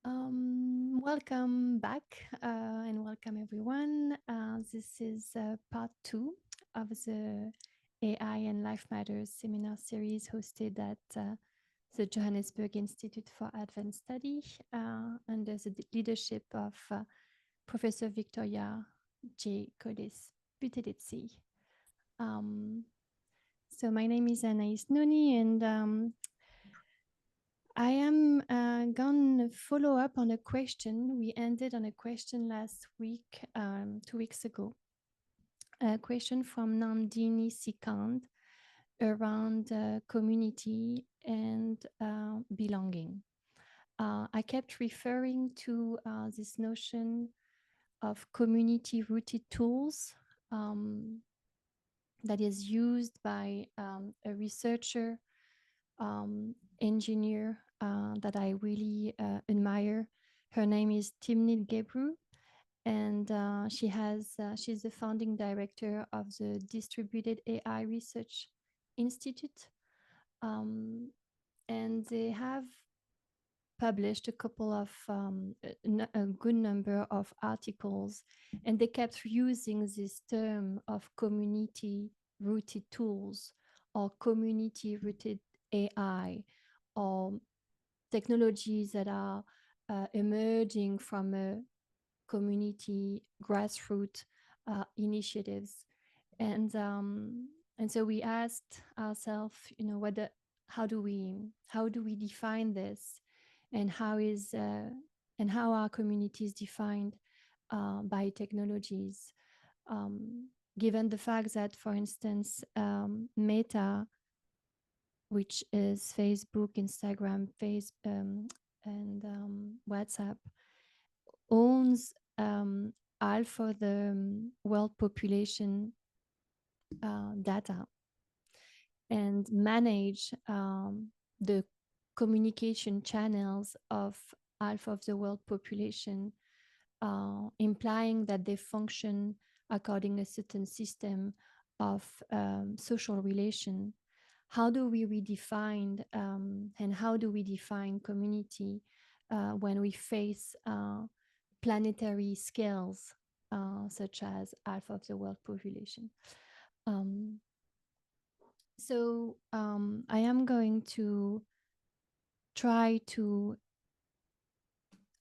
Welcome back and welcome everyone. This is part 2 of the AI and Life Matters seminar series hosted at the Johannesburg Institute for Advanced Study under the leadership of Professor Victoria J. Kodes Butelitsi. So my name is Anaïs Noni, and I am going to follow up on a question. We ended on a question last week, 2 weeks ago. A question from Nandini Sikand around community and belonging. I kept referring to this notion of community-rooted tools that is used by a researcher, engineer that I really admire. Her name is Timnit Gebru, and she's the founding director of the Distributed AI Research Institute. And they have published a couple of a good number of articles, and they kept using this term of community-rooted tools or community-rooted AI or technologies that are emerging from a community grassroots initiatives. And so we asked ourselves, how do we define this, and how are communities defined by technologies? Given the fact that, for instance, Meta, which is Facebook, Instagram, and WhatsApp, owns half of the world population data and manage the communication channels of half of the world population, implying that they function according to a certain system of social relation. How do we redefine and how do we define community when we face planetary scales such as half of the world population? So I am going to try to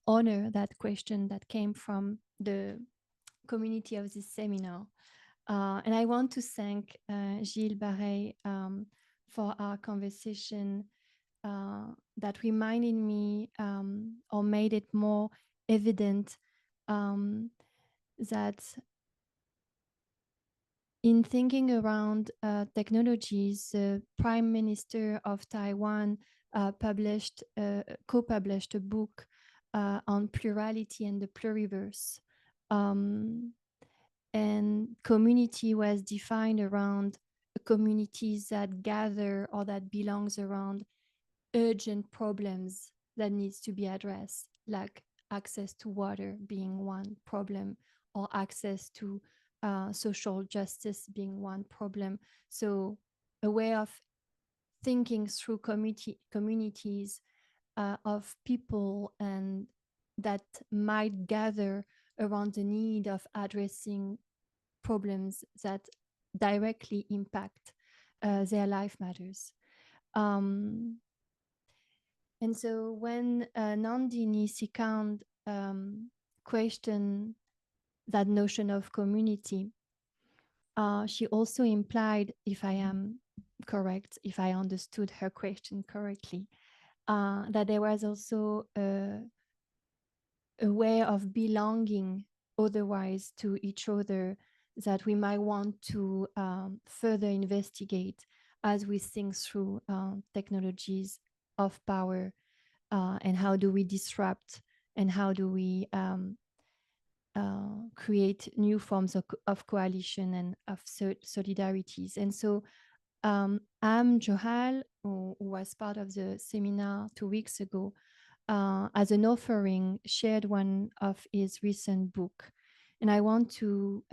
honor that question that came from the community of this seminar. And I want to thank Gilles Barret for our conversation that reminded me or made it more evident that in thinking around technologies, the Prime Minister of Taiwan co-published a book on plurality and the pluriverse. And community was defined around communities that gather or that belongs around urgent problems that needs to be addressed, like access to water being one problem, or access to social justice being one problem. So a way of thinking through communities of people and that might gather around the need of addressing problems that directly impact their life matters. And so when Nandini Sikand questioned that notion of community, she also implied, if I am correct, if I understood her question correctly, that there was also a way of belonging otherwise to each other that we might want to further investigate as we think through technologies of power, and how do we disrupt and how do we create new forms of coalition and of solidarities. And so Johal, who was part of the seminar 2 weeks ago, as an offering, shared one of his recent book. And I want to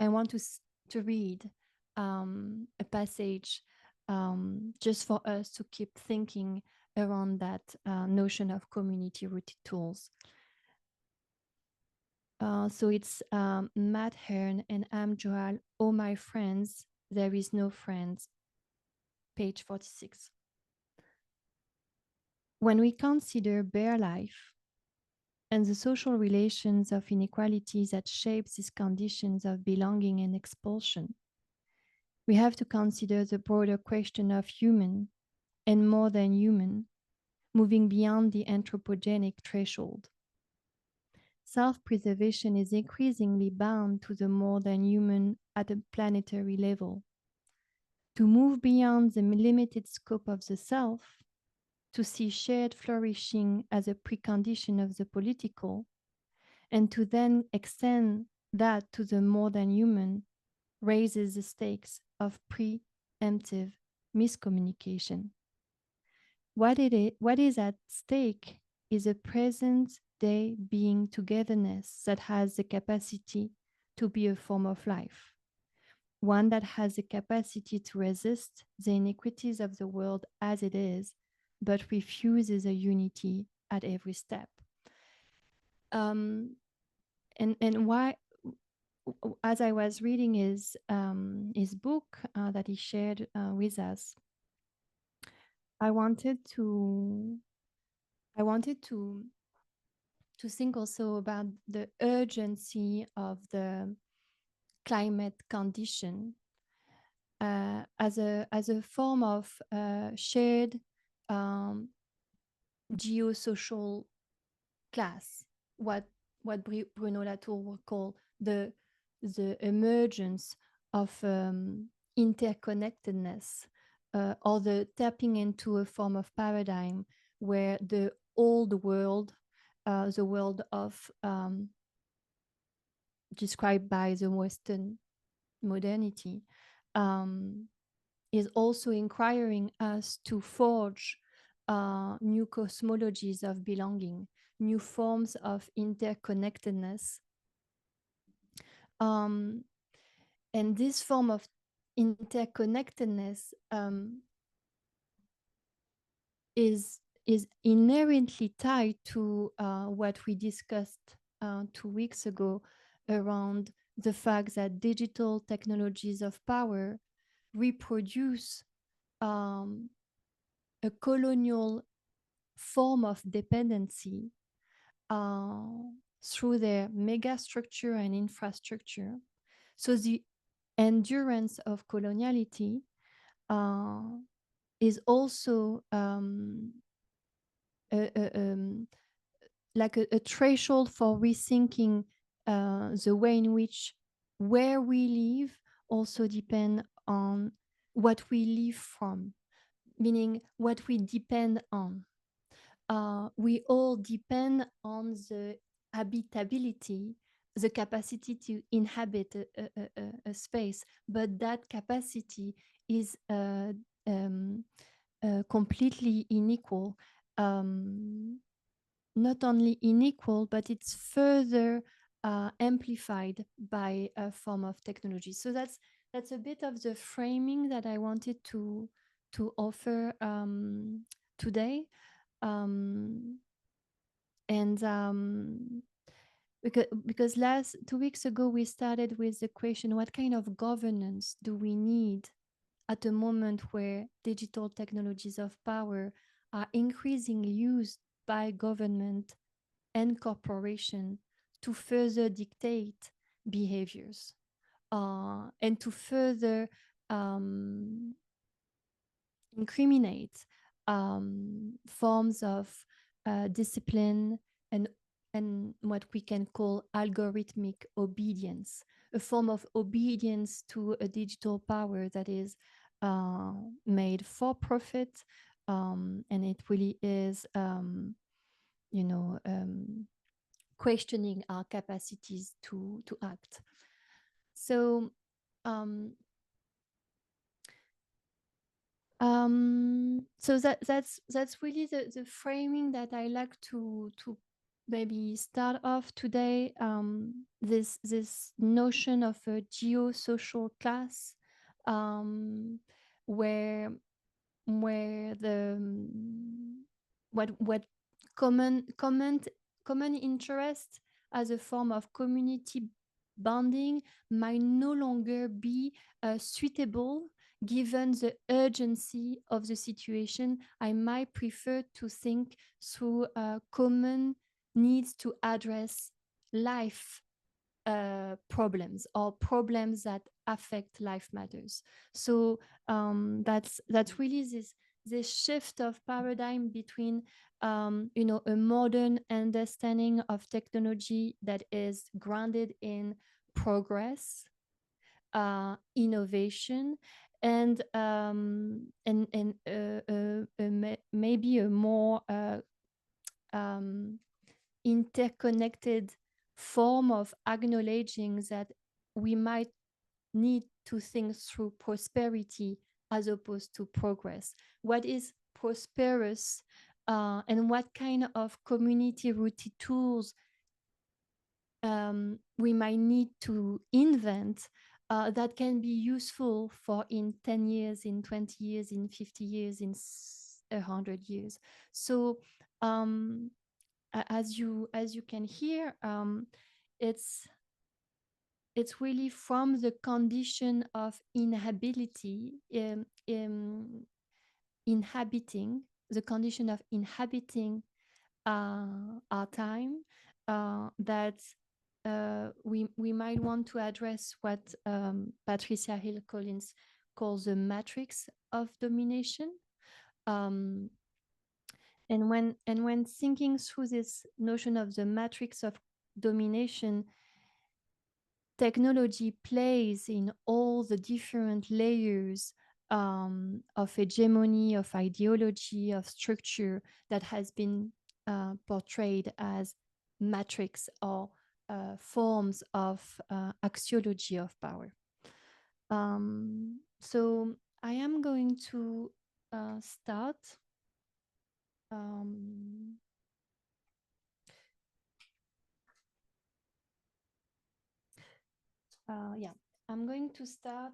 read a passage just for us to keep thinking around that notion of community-rooted tools. So it's Matt Hearn and I'm Joal. Oh, my friends, there is no friends. Page 46. When we consider bare life and the social relations of inequalities that shapes these conditions of belonging and expulsion, we have to consider the broader question of human and more than human, moving beyond the anthropogenic threshold. Self-preservation is increasingly bound to the more than human at a planetary level. To move beyond the limited scope of the self, to see shared flourishing as a precondition of the political, and to then extend that to the more than human, raises the stakes of preemptive miscommunication. What is at stake is a present day being togetherness that has the capacity to be a form of life, one that has the capacity to resist the iniquities of the world as it is, but refuses a unity at every step. And why, as I was reading his book that he shared with us, I wanted to think also about the urgency of the climate condition as a form of shared geosocial class, what Bruno Latour would call the emergence of interconnectedness, or the tapping into a form of paradigm where the old world, the world of described by the Western modernity, is also inquiring us to forge new cosmologies of belonging, new forms of interconnectedness. And this form of interconnectedness is inherently tied to what we discussed 2 weeks ago around the fact that digital technologies of power reproduce a colonial form of dependency through their megastructure and infrastructure. So the endurance of coloniality is also like a threshold for rethinking the way in which where we live also depend on what we live from, meaning what we depend on. We all depend on the habitability, the capacity to inhabit a space, but that capacity is completely unequal. Not only unequal, but it's further amplified by a form of technology. So that's a bit of the framing that I wanted to offer today. Because 2 weeks ago we started with the question, what kind of governance do we need at a moment where digital technologies of power are increasingly used by government and corporation to further dictate behaviors and to further incriminate forms of discipline and what we can call algorithmic obedience, a form of obedience to a digital power that is made for profit, and it really is, questioning our capacities to act. So that's really the framing that I like to maybe start off today. This notion of a geosocial class, where the what common interest as a form of community bonding might no longer be suitable given the urgency of the situation. I might prefer to think through common needs to address life problems or problems that affect life matters. So that's really this shift of paradigm between a modern understanding of technology that is grounded in progress, innovation, and maybe a more interconnected form of acknowledging that we might need to think through prosperity as opposed to progress. What is prosperous, and what kind of community rooted tools we might need to invent that can be useful for in 10 years, in 20 years, in 50 years, in 100 years. So as you can hear, it's really from the condition of inhabitability, inhabiting the condition of inhabiting our time, that we might want to address what Patricia Hill Collins calls the matrix of domination. And when thinking through this notion of the matrix of domination, technology plays in all the different layers of hegemony, of ideology, of structure that has been portrayed as matrix or forms of axiology of power. So I am going to start. Yeah, I'm going to start.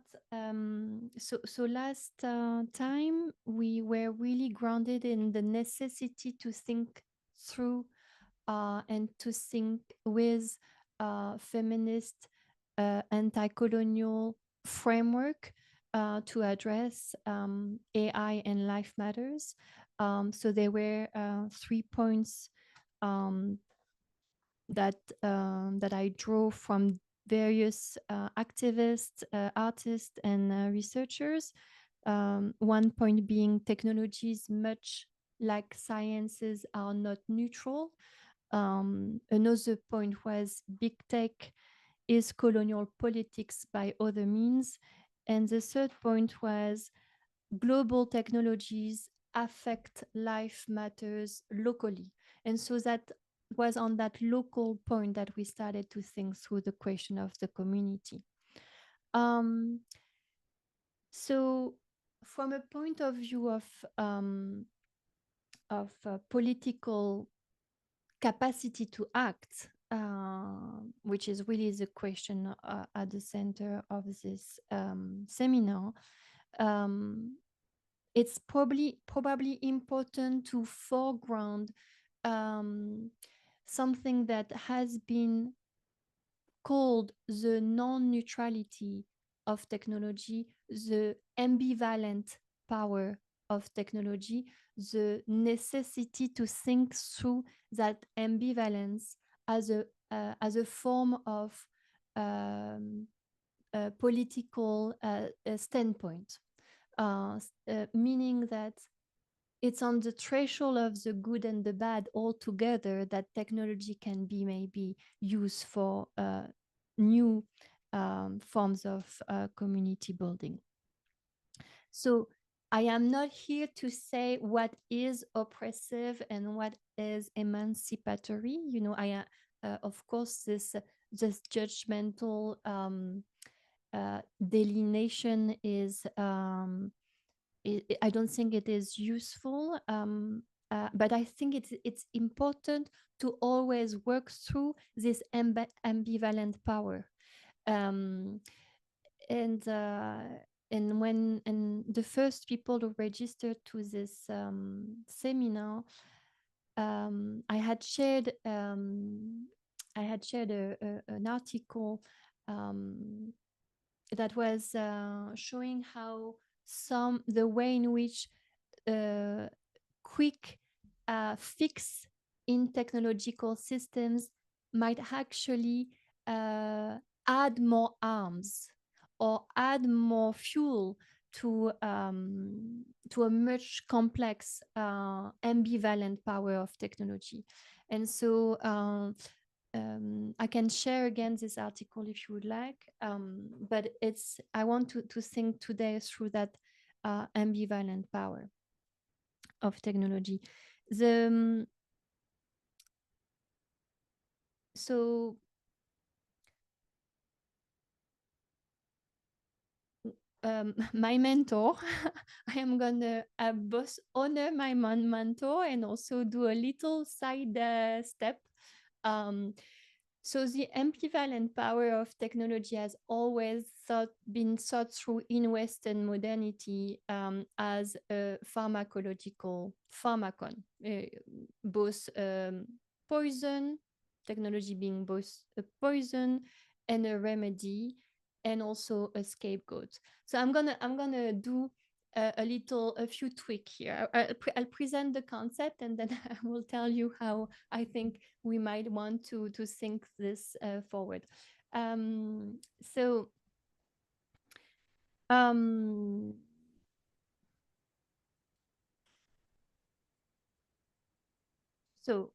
So last time we were really grounded in the necessity to think through and to think with feminist anti-colonial framework to address AI and life matters. So there were 3 points that I draw from various activists, artists, and researchers. 1 point being technologies, much like sciences, are not neutral. Another point was big tech is colonial politics by other means. And the third point was global technologies affect life matters locally. And so that was on that local point that we started to think through the question of the community. So from a point of view of political capacity to act, which is really the question at the center of this seminar, it's probably important to foreground something that has been called the non-neutrality of technology, the ambivalent power of technology, the necessity to think through that ambivalence as a form of political standpoint, meaning that it's on the threshold of the good and the bad altogether that technology can be maybe used for new forms of community building. So I am not here to say what is oppressive and what is emancipatory. You know, of course, this judgmental delineation is I don't think it is useful, but I think it's important to always work through this ambivalent power. And when the first people who registered to this seminar, I had shared I had shared an article that was showing how the way in which quick fix in technological systems might actually add more arms or add more fuel to a much complex ambivalent power of technology. And so I can share again this article if you would like, but I want to think today through that ambivalent power of technology. So my mentor, I am gonna both honor my mentor and also do a little side step. So the ambivalent power of technology has always been thought through in Western modernity as a pharmacological pharmakon, both poison, technology being both a poison and a remedy, and also a scapegoat. So I'm gonna do a few tweak here. I'll present the concept and then I will tell you how I think we might want to think this forward. So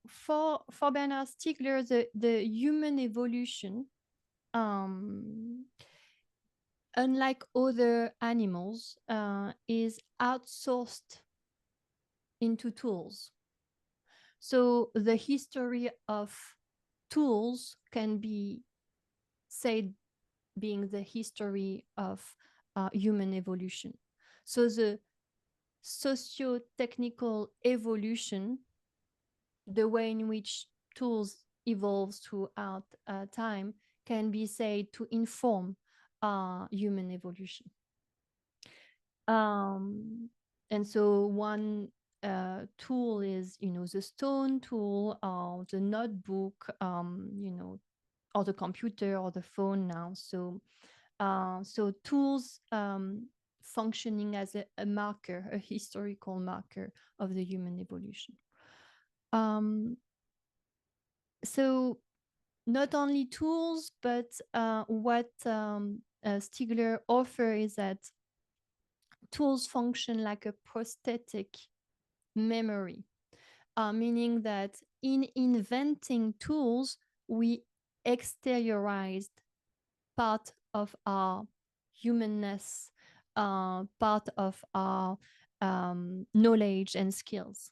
for Bernard Stiegler, the human evolution, unlike other animals, is outsourced into tools. So the history of tools can be said being the history of human evolution. So the socio-technical evolution, the way in which tools evolve throughout time, can be said to inform human evolution. And so one tool is, the stone tool or the notebook, or the computer or the phone now. So tools functioning as a marker, a historical marker of the human evolution. So not only tools, but what Stiegler offers is that tools function like a prosthetic memory, meaning that in inventing tools, we exteriorized part of our humanness, part of our knowledge and skills.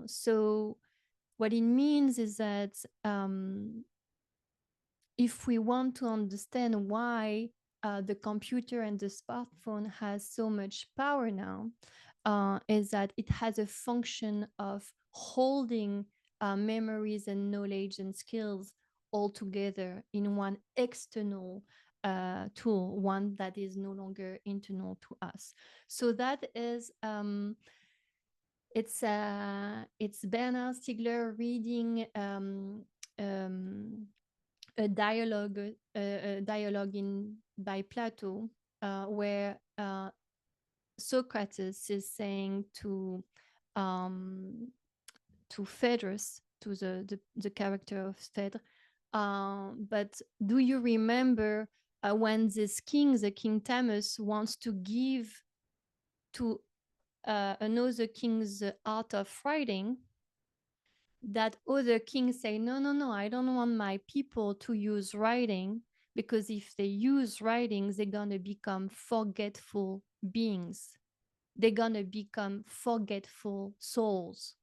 So what it means is that if we want to understand why the computer and the smartphone has so much power now, is that it has a function of holding memories and knowledge and skills all together in one external tool, one that is no longer internal to us. So that is it's Bernard Stiegler reading a dialogue by Plato, where Socrates is saying to Phaedrus, to the character of Phaedrus, but do you remember when this king, the King Tamus, wants to give to another king the art of writing, that other kings say, no, I don't want my people to use writing, because if they use writing, they're going to become forgetful beings. They're going to become forgetful souls.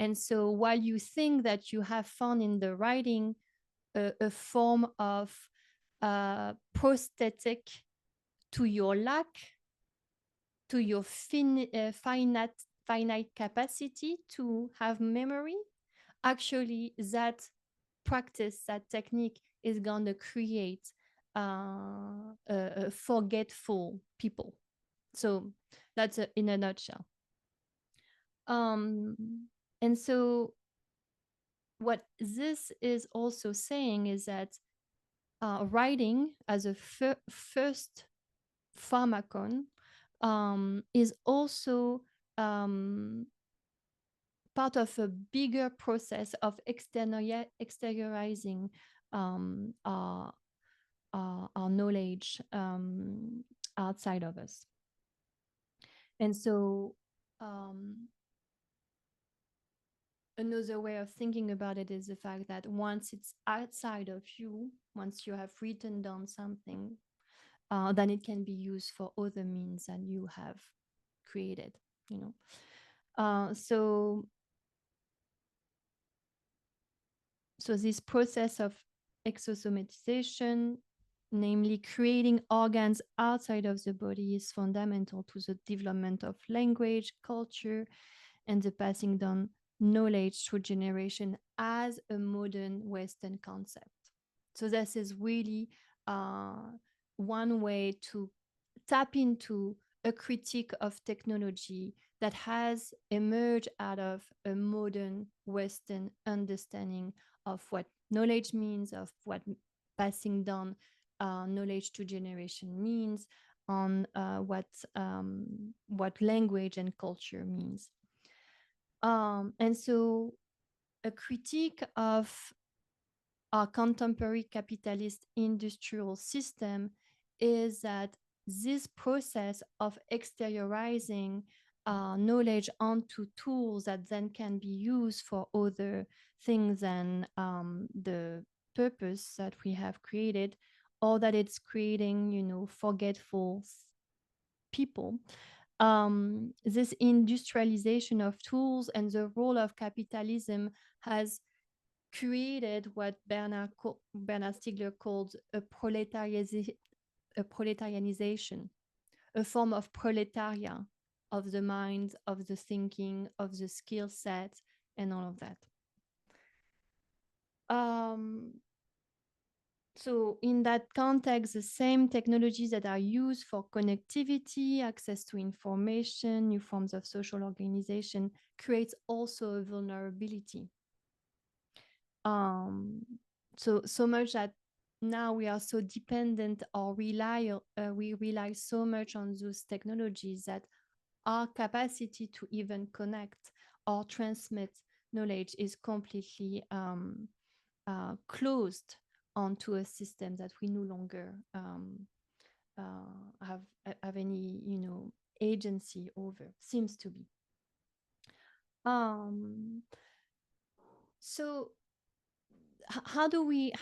And so while you think that you have found in the writing a form of prosthetic to your lack, to your finite capacity to have memory, actually that practice, that technique is going to create a forgetful people. So that's in a nutshell. And so what this is also saying is that writing as a first pharmakon is also part of a bigger process of exteriorizing our knowledge outside of us. And so another way of thinking about it is the fact that once it's outside of you, once you have written down something, then it can be used for other means than you have created, you know. So this process of exosomatization, namely creating organs outside of the body, is fundamental to the development of language, culture, and the passing down knowledge through generation as a modern Western concept. So this is really one way to tap into a critique of technology that has emerged out of a modern Western understanding of what knowledge means, of what passing down knowledge to generation means, on what language and culture means. And so a critique of our contemporary capitalist industrial system is that this process of exteriorizing knowledge onto tools that then can be used for other things than the purpose that we have created, or that it's creating, you know, forgetful people. This industrialization of tools and the role of capitalism has created what Bernard Stiegler called a proletarianization, a form of proletariat of the mind, of the thinking, of the skill set, and all of that. So in that context, the same technologies that are used for connectivity, access to information, new forms of social organization, creates also a vulnerability. So much that now we are so dependent or we rely so much on those technologies that our capacity to even connect or transmit knowledge is completely closed onto a system that we no longer have any, you know, agency over. Seems to be. So how do we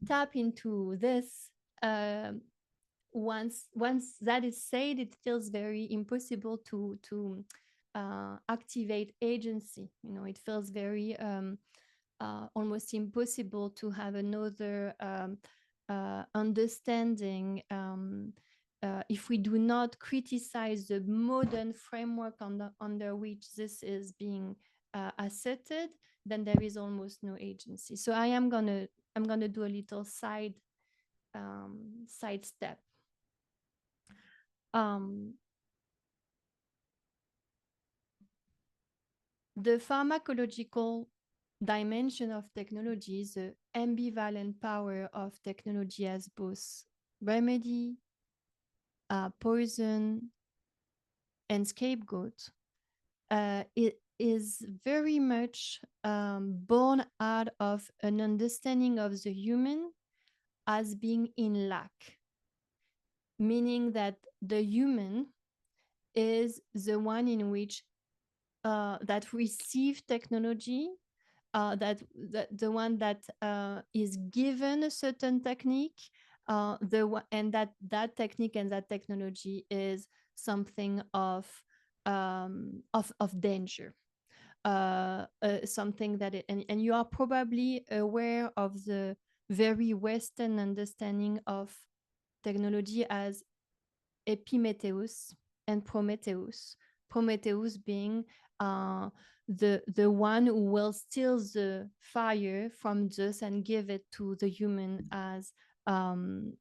tap into this? Once that is said, it feels very impossible to activate agency. You know, it feels very almost impossible to have another understanding if we do not criticize the modern framework under which this is being asserted. Then there is almost no agency. So I'm gonna do a little sidestep. The pharmacological dimension of technology is the ambivalent power of technology as both remedy, poison, and scapegoat. It is very much born out of an understanding of the human as being in lack, meaning that the human is the one in which that receive technology, that the one that is given a certain technique, and that technique and that technology is something of danger. Something that and you are probably aware of the very Western understanding of technology as Epimetheus and Prometheus. Prometheus being the one who will steal the fire from Zeus and give it to the human as in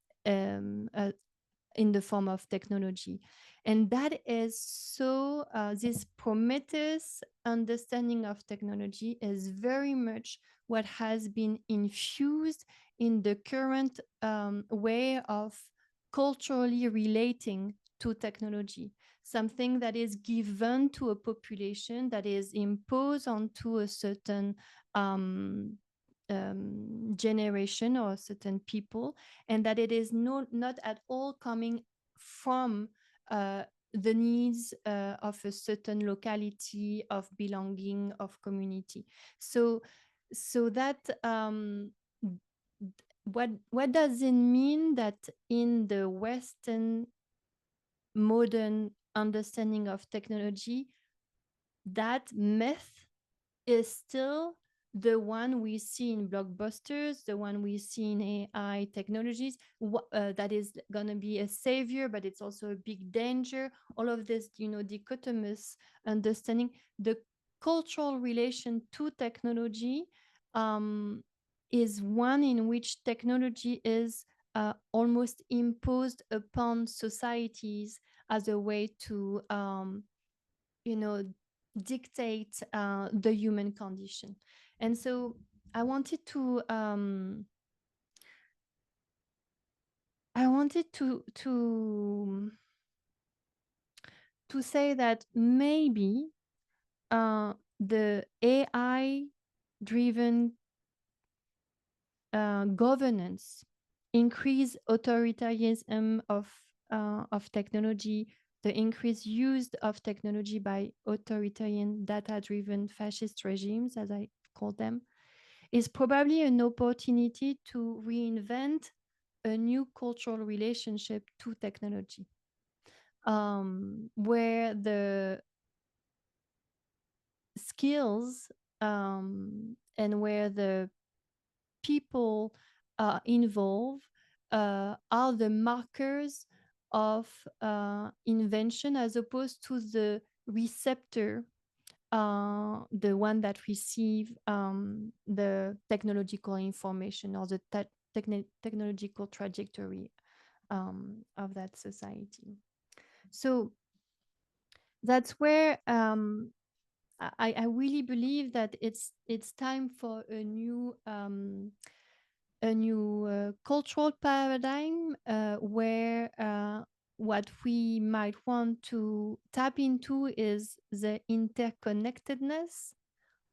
the form of technology. And that is so, this Prometheus understanding of technology is very much what has been infused in the current way of culturally relating to technology. Something that is given to a population, that is imposed onto a certain generation or certain people, and that it is not at all coming from uh, the needs of a certain locality, of belonging, of community. So that what does it mean that in the Western modern understanding of technology, that myth is still the one we see in blockbusters, the one we see in AI technologies, that is going to be a savior, but it's also a big danger. All of this, dichotomous understanding, the cultural relation to technology is one in which technology is almost imposed upon societies as a way to you know dictate the human condition. And so i wanted to um I wanted to say that maybe the AI driven governance, increased authoritarianism of technology, the increased use of technology by authoritarian data-driven fascist regimes, as I call them, is probably an opportunity to reinvent a new cultural relationship to technology, where the skills and where the people involved are the markers of invention, as opposed to the receptor, the one that receive the technological information, or the technological trajectory of that society. So that's where I really believe that it's time for a new cultural paradigm, where what we might want to tap into is the interconnectedness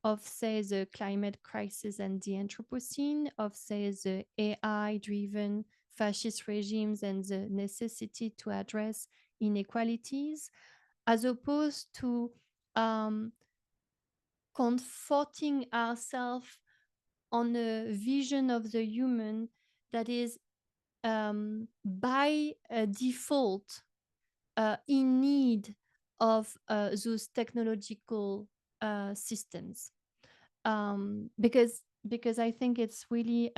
of, say, the climate crisis and the Anthropocene, of, say, the AI-driven fascist regimes and the necessity to address inequalities, as opposed to comforting ourselves on a vision of the human that is by default in need of those technological systems, because I think it's really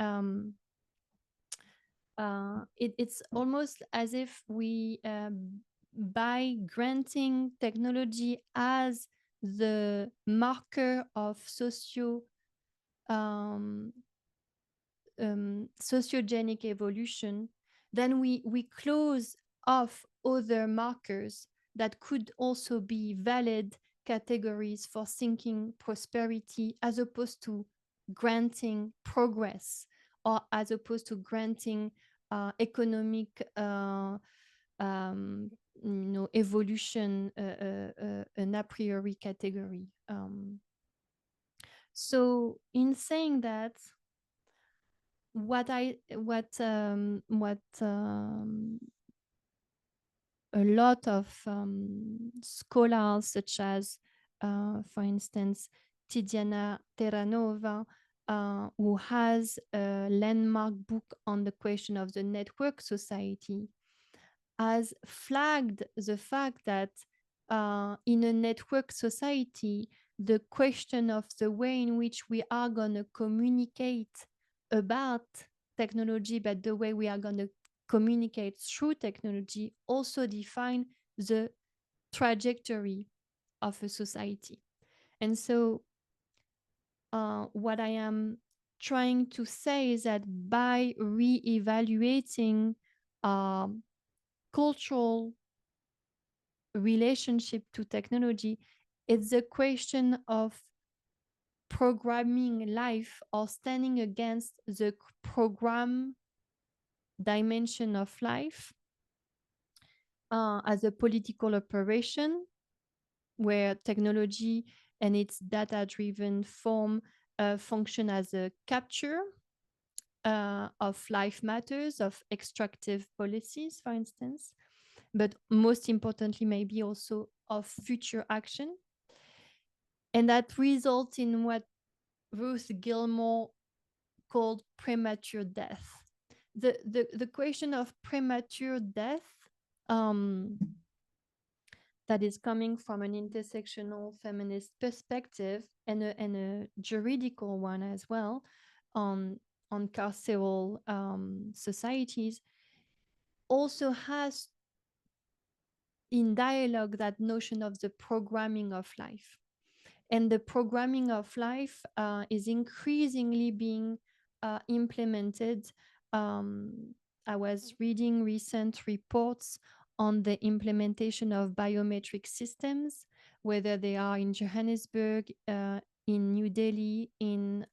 it's almost as if we by granting technology as the marker of sociogenic evolution, then we close off other markers that could also be valid categories for thinking prosperity, as opposed to granting progress, or as opposed to granting economic evolution, an a priori category. So in saying that, what a lot of scholars, such as, for instance, Tiziana Terranova, who has a landmark book on the question of the network society, has flagged the fact that in a network society, the question of the way in which we are going to communicate about technology, but the way we are going to communicate through technology, also define the trajectory of a society. And so what I am trying to say is that by re-evaluating cultural relationship to technology. It's a question of programming life or standing against the program dimension of life as a political operation where technology and its data-driven form function as a capture of life matters, of extractive policies, for instance, but most importantly, maybe also of future action. And that results in what Ruth Gilmore called premature death. The question of premature death that is coming from an intersectional feminist perspective and a juridical one as well on carceral societies also has in dialogue that notion of the programming of life. And the programming of life is increasingly being implemented. I was reading recent reports on the implementation of biometric systems, whether they are in Johannesburg, in New Delhi, in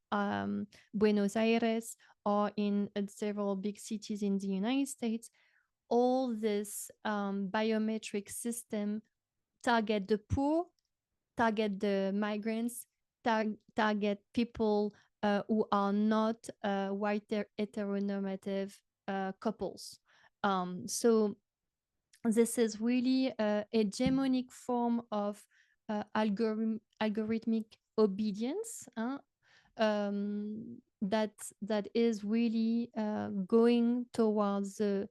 Buenos Aires, or in several big cities in the United States. All this biometric system target the poor, target the migrants, target people who are not white heteronormative couples. So this is really a hegemonic form of algorithmic obedience that is really going towards the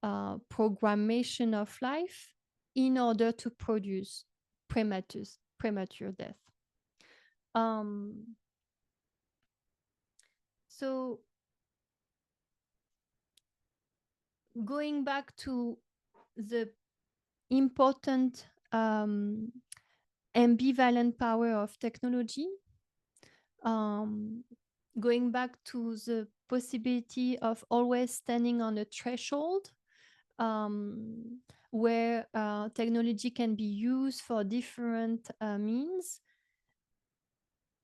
programmation of life in order to produce premature death. So going back to the important ambivalent power of technology, going back to the possibility of always standing on a threshold where technology can be used for different means.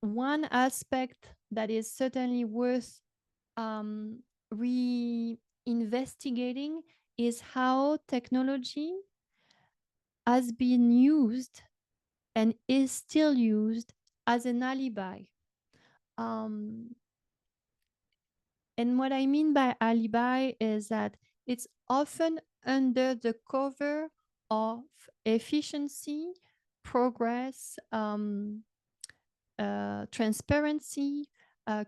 One aspect that is certainly worth reinvestigating is how technology has been used and is still used as an alibi. And what I mean by alibi is that it's often under the cover of efficiency, progress, transparency,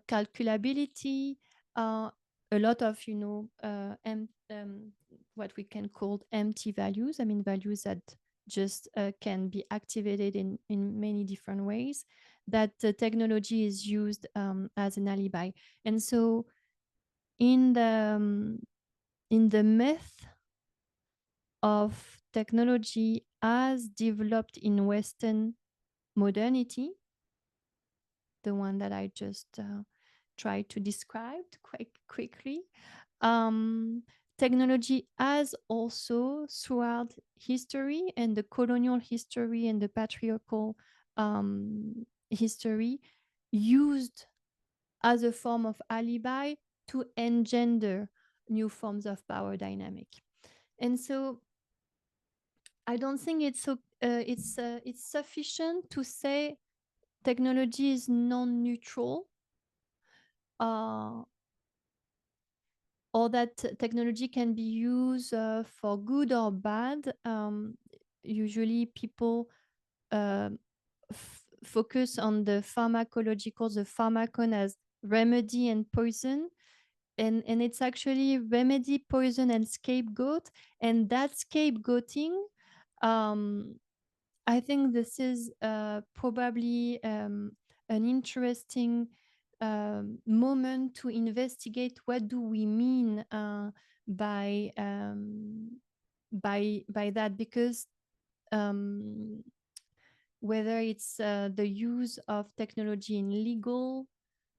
calculability, a lot of, what we can call empty values. I mean, values that just can be activated in many different ways, that technology is used as an alibi. And so in the myth of technology as developed in Western modernity, the one that I just tried to describe quite quickly, technology has also throughout history and the colonial history and the patriarchal history used as a form of alibi to engender new forms of power dynamic. And so I don't think it's sufficient to say technology is non-neutral or that technology can be used for good or bad. Usually people focus on the pharmacological, the pharmakon as remedy and poison. And it's actually remedy, poison, and scapegoat. And that scapegoating, I think this is probably an interesting moment to investigate what do we mean by that, because whether it's the use of technology in legal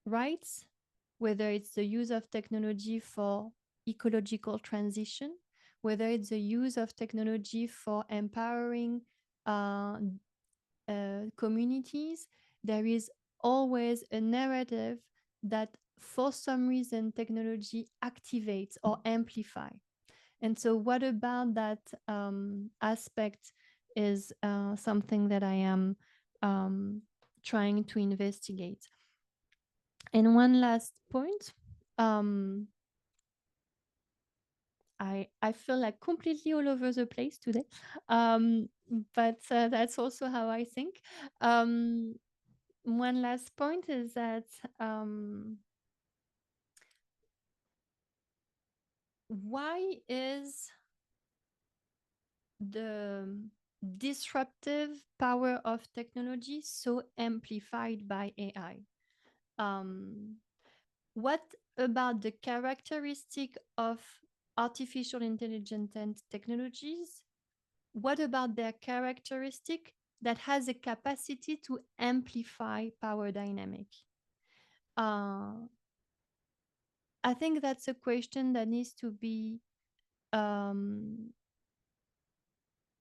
rights, whether it's the use of technology for ecological transition, whether it's the use of technology for empowering communities, there is always a narrative that for some reason technology activates or amplify. And so what about that aspect is something that I am trying to investigate. And one last point, I feel like completely all over the place today, but that's also how I think. One last point is that why is the disruptive power of technology so amplified by AI? What about the characteristic of artificial intelligence and technologies? What about their characteristic that has a capacity to amplify power dynamic? I think that's a question that needs to be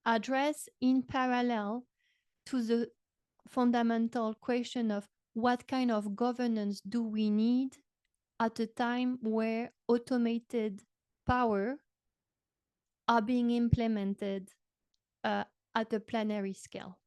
addressed in parallel to the fundamental question of what kind of governance do we need at a time where automated power are being implemented at a planetary scale.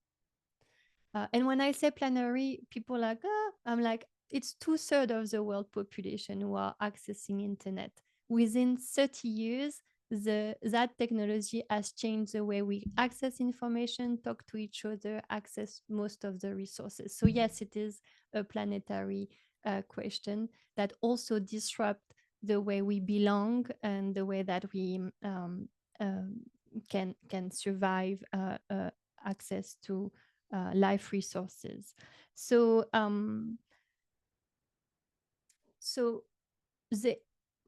And when I say planetary, people are like, I'm like, it's 2/3 of the world population who are accessing internet. Within 30 years, that technology has changed the way we access information, talk to each other, access most of the resources. So yes, it is a planetary question that also disrupt the way we belong and the way that we can survive access to life resources. So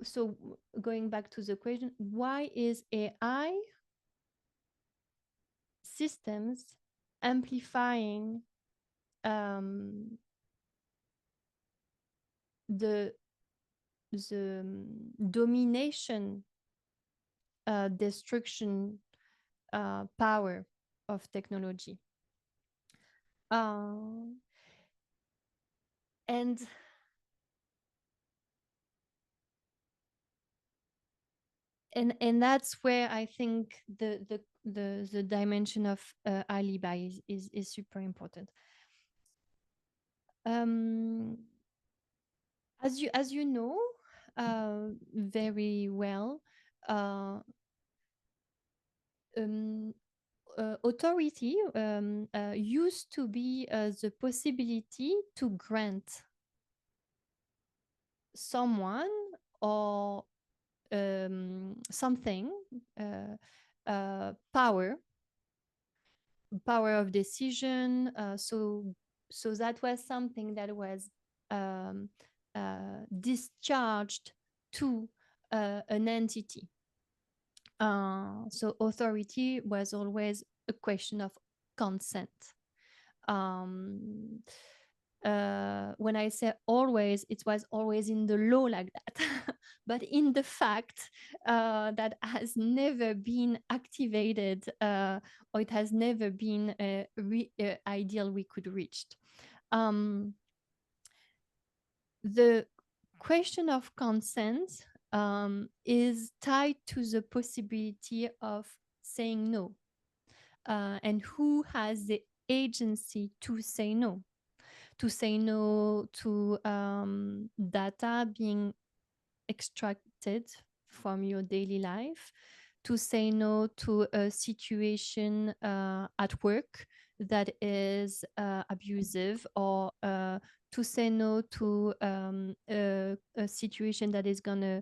so going back to the question, why is AI systems amplifying the domination, destruction power of technology? And that's where I think the dimension of alibi is super important. As you know very well, authority used to be the possibility to grant someone or something power of decision. So that was something that was discharged to an entity. So authority was always a question of consent. When I say always, it was always in the law like that, but in the fact that has never been activated or it has never been ideal we could reach. The question of consent is tied to the possibility of saying no. And who has the agency to say no? To say no to data being extracted from your daily life, to say no to a situation at work that is abusive, or to say no to a situation that is going to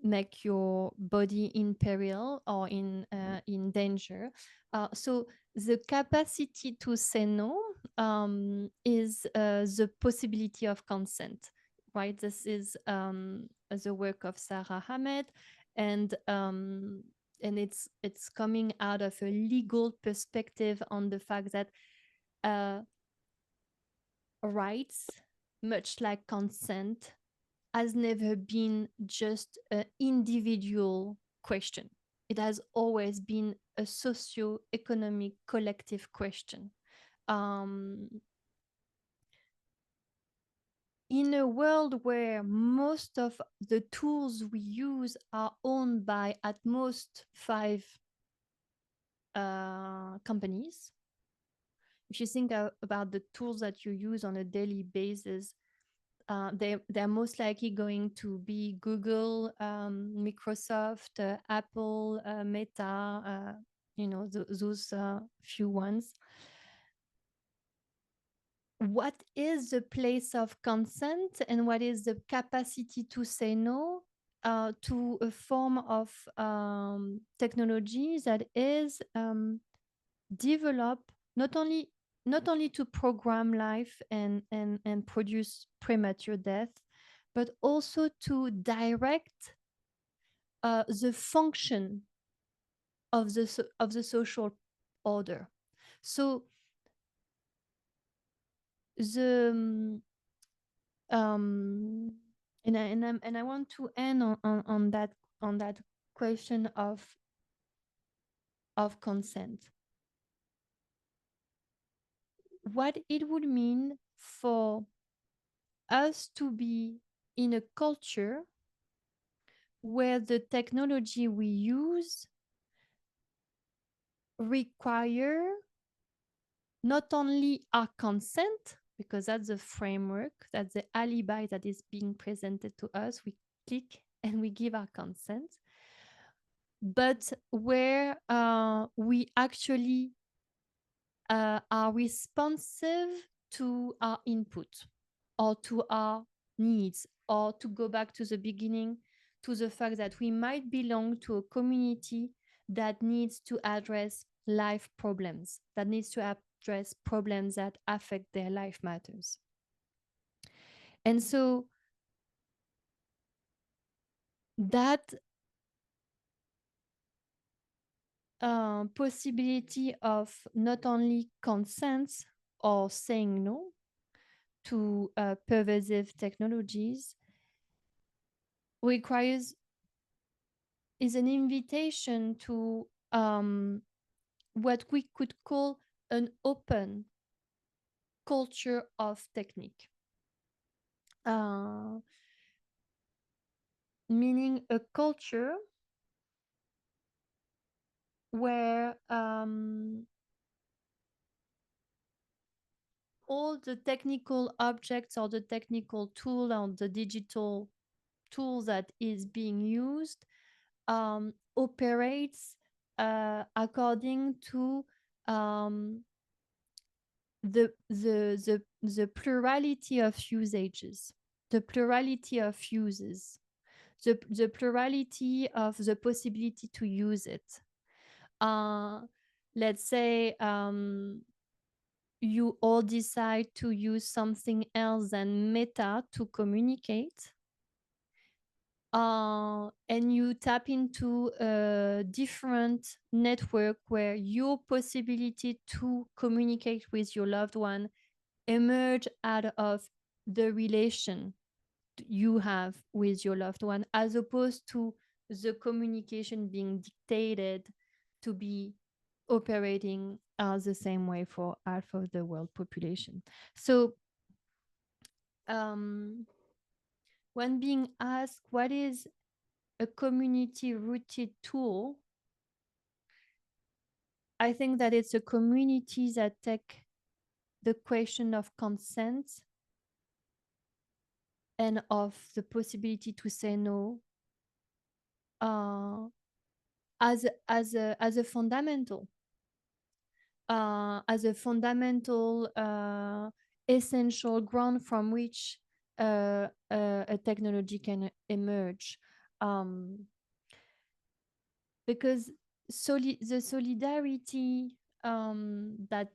make your body in peril or in danger. So the capacity to say no is the possibility of consent, right? This is the work of Sarah Hamed, and it's coming out of a legal perspective on the fact that rights, much like consent, has never been just an individual question. It has always been a socio-economic collective question. Um, in a world where most of the tools we use are owned by at most 5 companies, if you think about the tools that you use on a daily basis, they're most likely going to be Google, Microsoft, Apple, Meta, those few ones. What is the place of consent and what is the capacity to say no to a form of technology that is developed not only to program life and produce premature death, but also to direct the function of the social order. So the and I want to end on that question of consent. What it would mean for us to be in a culture where the technology we use require not only our consent, because that's the framework, that's the alibi that is being presented to us. We click and we give our consent, but where we actually are responsive to our input or to our needs, or to go back to the beginning, to the fact that we might belong to a community that needs to address life problems, that needs to address problems that affect their life matters. And so that possibility of not only consent or saying no to pervasive technologies is an invitation to what we could call an open culture of technique, meaning a culture where all the technical objects or the technical tool or the digital tool that is being used operates according to the plurality of usages, the plurality of uses, the plurality of the possibility to use it. Let's say you all decide to use something else than Meta to communicate. And you tap into a different network where your possibility to communicate with your loved one emerge out of the relation you have with your loved one, as opposed to the communication being dictated to be operating the same way for half of the world population. So when being asked what is a community-rooted tool, I think that it's a community that take the question of consent and of the possibility to say no as a fundamental, essential ground from which a technology can emerge. Because the solidarity that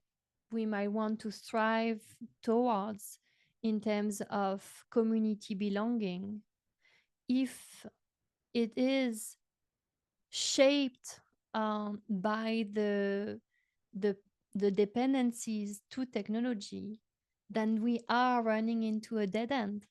we might want to strive towards in terms of community belonging, if it is shaped by the dependencies to technology, then we are running into a dead end.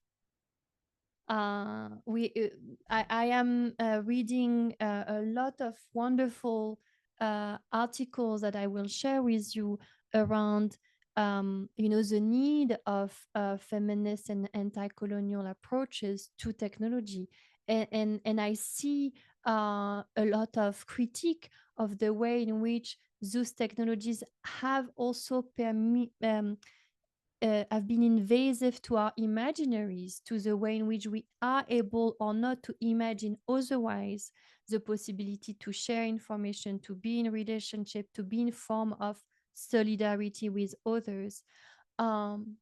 We I am reading a lot of wonderful articles that I will share with you around the need of feminist and anti-colonial approaches to technology, and I see a lot of critique of the way in which those technologies have also have been invasive to our imaginaries, to the way in which we are able or not to imagine otherwise, the possibility to share information, to be in relationship, to be in form of solidarity with others. Um,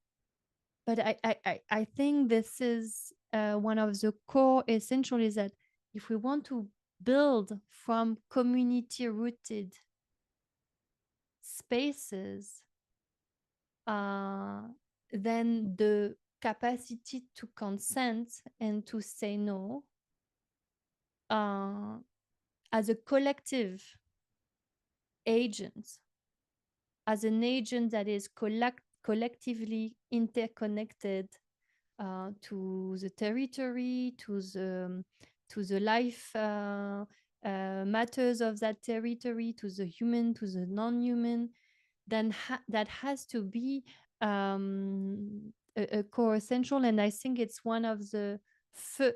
but I think this is one of the core essential is that if we want to build from community rooted spaces, uh, then the capacity to consent and to say no uh, as a collective agent, as an agent that is collectively interconnected to the territory, to the life matters of that territory, to the human, to the non-human, then that has to be a core essential. And I think it's one of the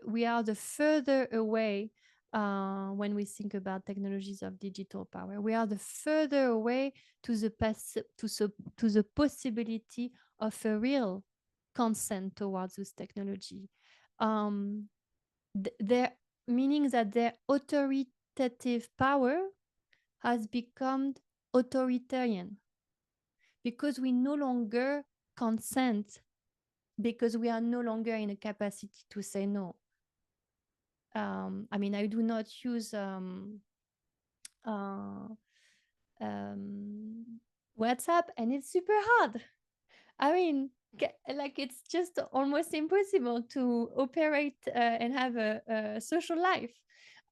we are the further away when we think about technologies of digital power. We are the further away to the to the possibility of a real consent towards this technology. Their meaning that their authoritative power has become authoritarian because we no longer consent, because we are no longer in a capacity to say no. I mean, I do not use uh, um, WhatsApp, and it's super hard. I mean, like it's just almost impossible to operate and have a social life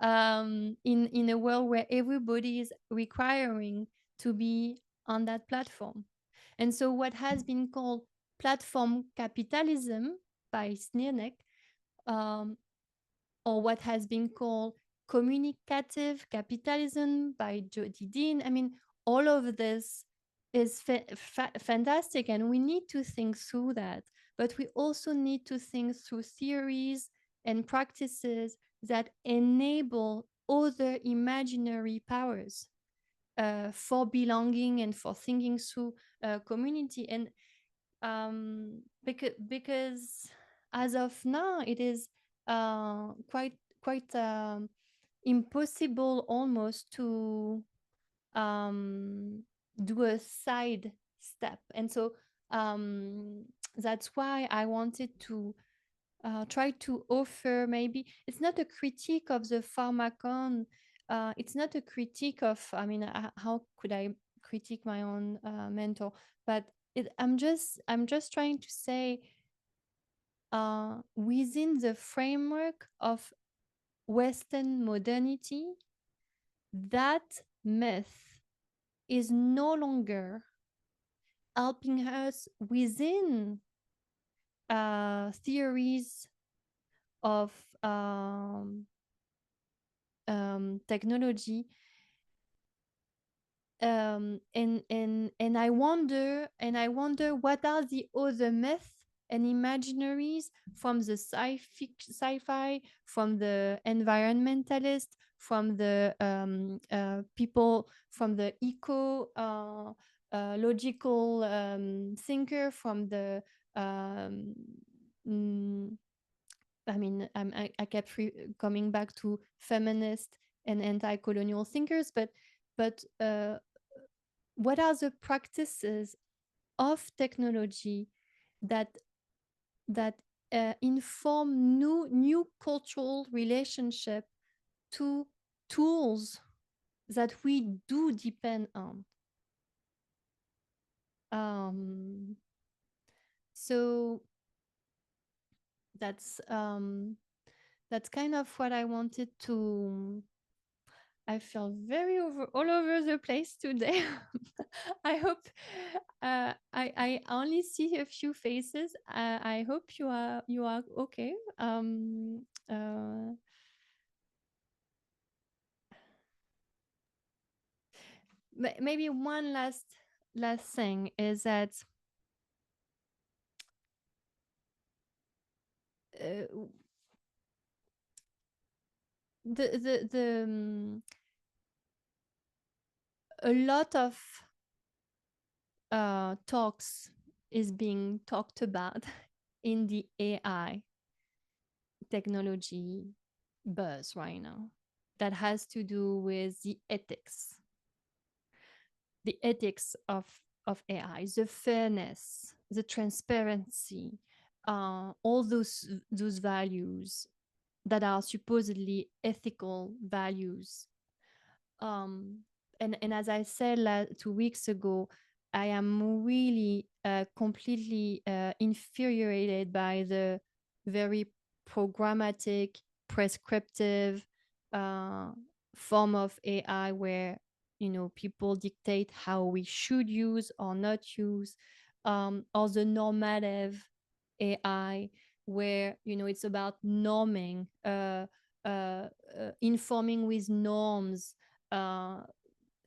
in a world where everybody is requiring to be on that platform. And so, what has been called platform capitalism by Sneernek, um, or what has been called communicative capitalism by Jody Dean. I mean, all of this is fantastic, and we need to think through that. But we also need to think through theories and practices that enable other imaginary powers for belonging and for thinking through community. And because as of now it is quite impossible almost to do a side step. And so that's why I wanted to try to offer, maybe it's not a critique of the Pharmakon, it's not a critique of, I mean, how could I critique my own mentor, but I'm just trying to say within the framework of Western modernity, that myth is no longer helping us within theories of technology. And I wonder what are the other myths and imaginaries from the sci-fi, from the environmentalist, from the people, from the eco logical thinker, from the um, mm, I mean, I kept coming back to feminist and anti-colonial thinkers, but what are the practices of technology that that inform new cultural relationship to tools that we do depend on? Um, so that's kind of what I wanted I feel very all over the place today. I hope I only see a few faces. I hope you are okay. Maybe one last thing is that uh, the a lot of talks is being talked about in the AI technology buzz right now that has to do with the ethics of AI, the fairness, the transparency, all those values that are supposedly ethical values. um and as I said 2 weeks ago, I am really completely infuriated by the very programmatic, prescriptive uh, form of AI where people dictate how we should use or not use, or the normative AI where it's about norming, informing with norms, uh,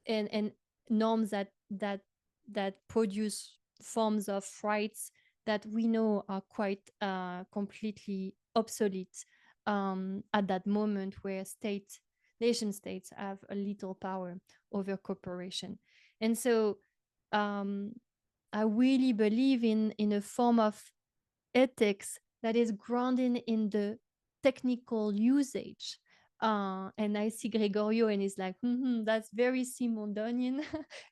and norms that produce forms of rights that we know are quite completely obsolete at that moment where nation states have a little power over corporation. And so um, I really believe in a form of ethics that is grounded in the technical usage. And I see Gregorio and he's like, that's very Simondonian.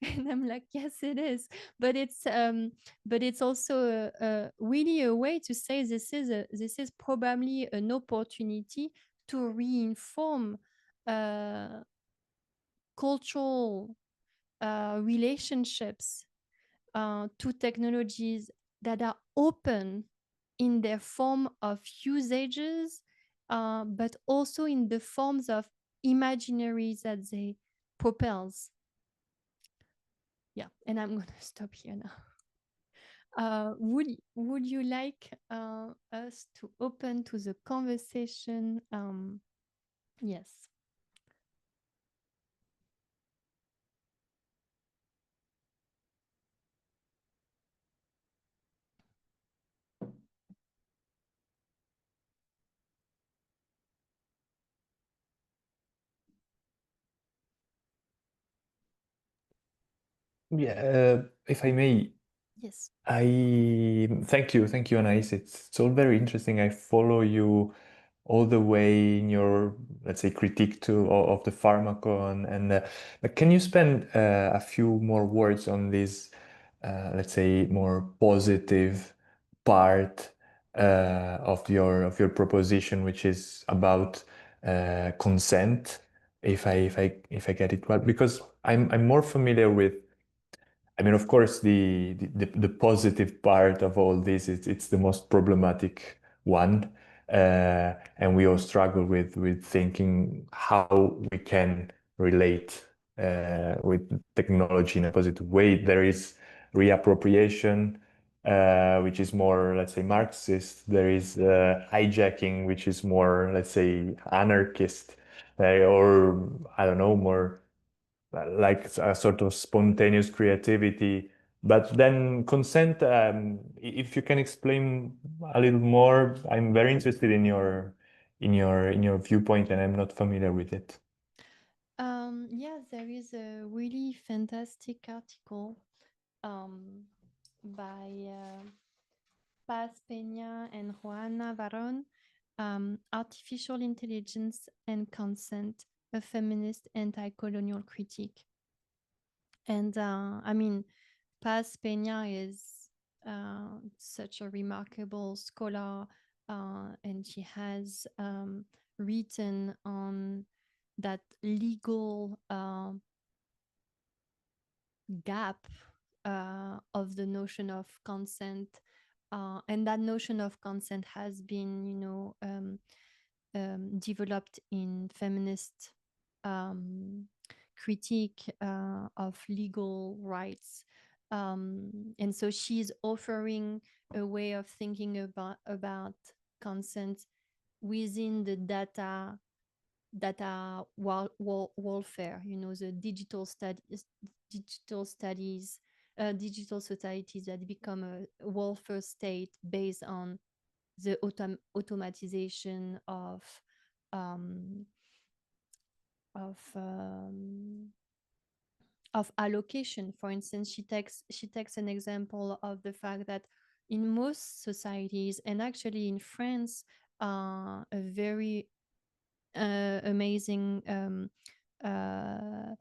And I'm like, yes, it is. But it's also really a way to say this is probably an opportunity to reinform uh, cultural relationships to technologies that are open in their form of usages, but also in the forms of imaginaries that they propels. Yeah, and I'm gonna stop here now. Would you like us to open to the conversation? Yes. Yeah, if I may, Yes. I thank you, Anais. It's all very interesting. I follow you all the way in your, let's say, critique of the Pharmakon. And but can you spend a few more words on this, let's say, more positive part of your proposition, which is about consent, if I get it right? Because I'm more familiar with, I mean, of course, the positive part of all this is it's the most problematic one, and we all struggle with thinking how we can relate with technology in a positive way. There is reappropriation, which is more, let's say, Marxist. There is hijacking, which is more, let's say, anarchist, or I don't know, more like a sort of spontaneous creativity. But then consent, if you can explain a little more, I'm very interested in your viewpoint, and I'm not familiar with it. Yes, there is a really fantastic article um, by Paz Peña and Juana Varón, Artificial Intelligence and Consent, a Feminist Anti-Colonial Critique. And I mean, Paz Peña is such a remarkable scholar, and she has written on that legal gap of the notion of consent. And that notion of consent has been, developed in feminist critique of legal rights. And so she's offering a way of thinking about consent within the data warfare, the digital studies, digital societies that become a welfare state based on the automatization um, of um, of allocation. For instance, she takes an example of the fact that in most societies, and actually in France, a very amazing uh,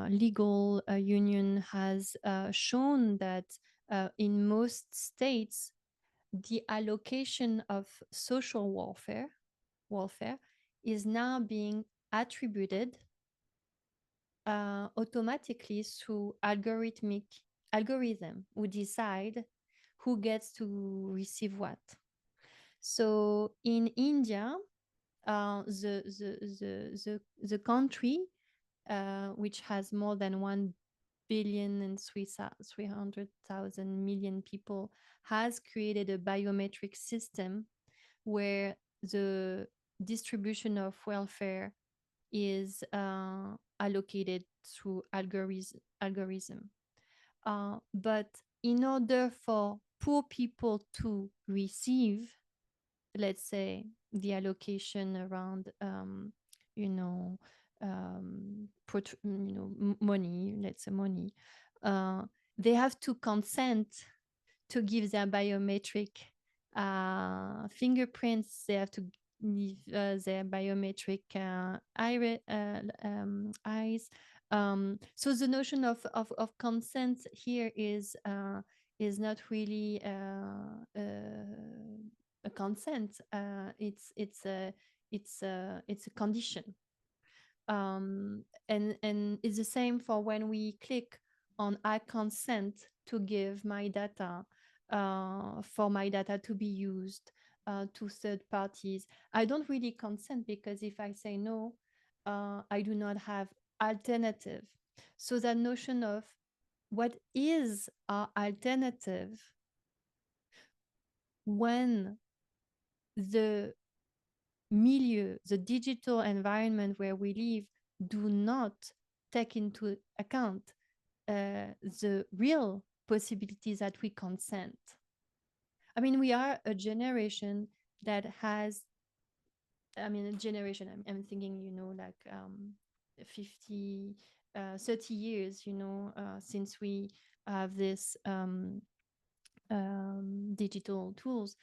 legal union has shown that in most states, the allocation of social warfare is now being attributed automatically through algorithm who decide who gets to receive what. So in India, the country, which has more than 1 billion and 300,000 people, has created a biometric system where the distribution of welfare is allocated through algorithm. But in order for poor people to receive, let's say, the allocation around, you know, money, let's say money, they have to consent to give their biometric fingerprints. They have to give their biometric eyes. So the notion of consent here is not really a consent. It's a condition. And it's the same for when we click on I consent to give my data, for my data to be used to third parties. I don't really consent, because if I say no, I do not have alternative. So that notion of what is our alternative when the milieu, the digital environment where we live, do not take into account the real possibilities that we consent. I mean, we are a generation that has, a generation, I'm thinking, like 50, 30 years, since we have this digital tools,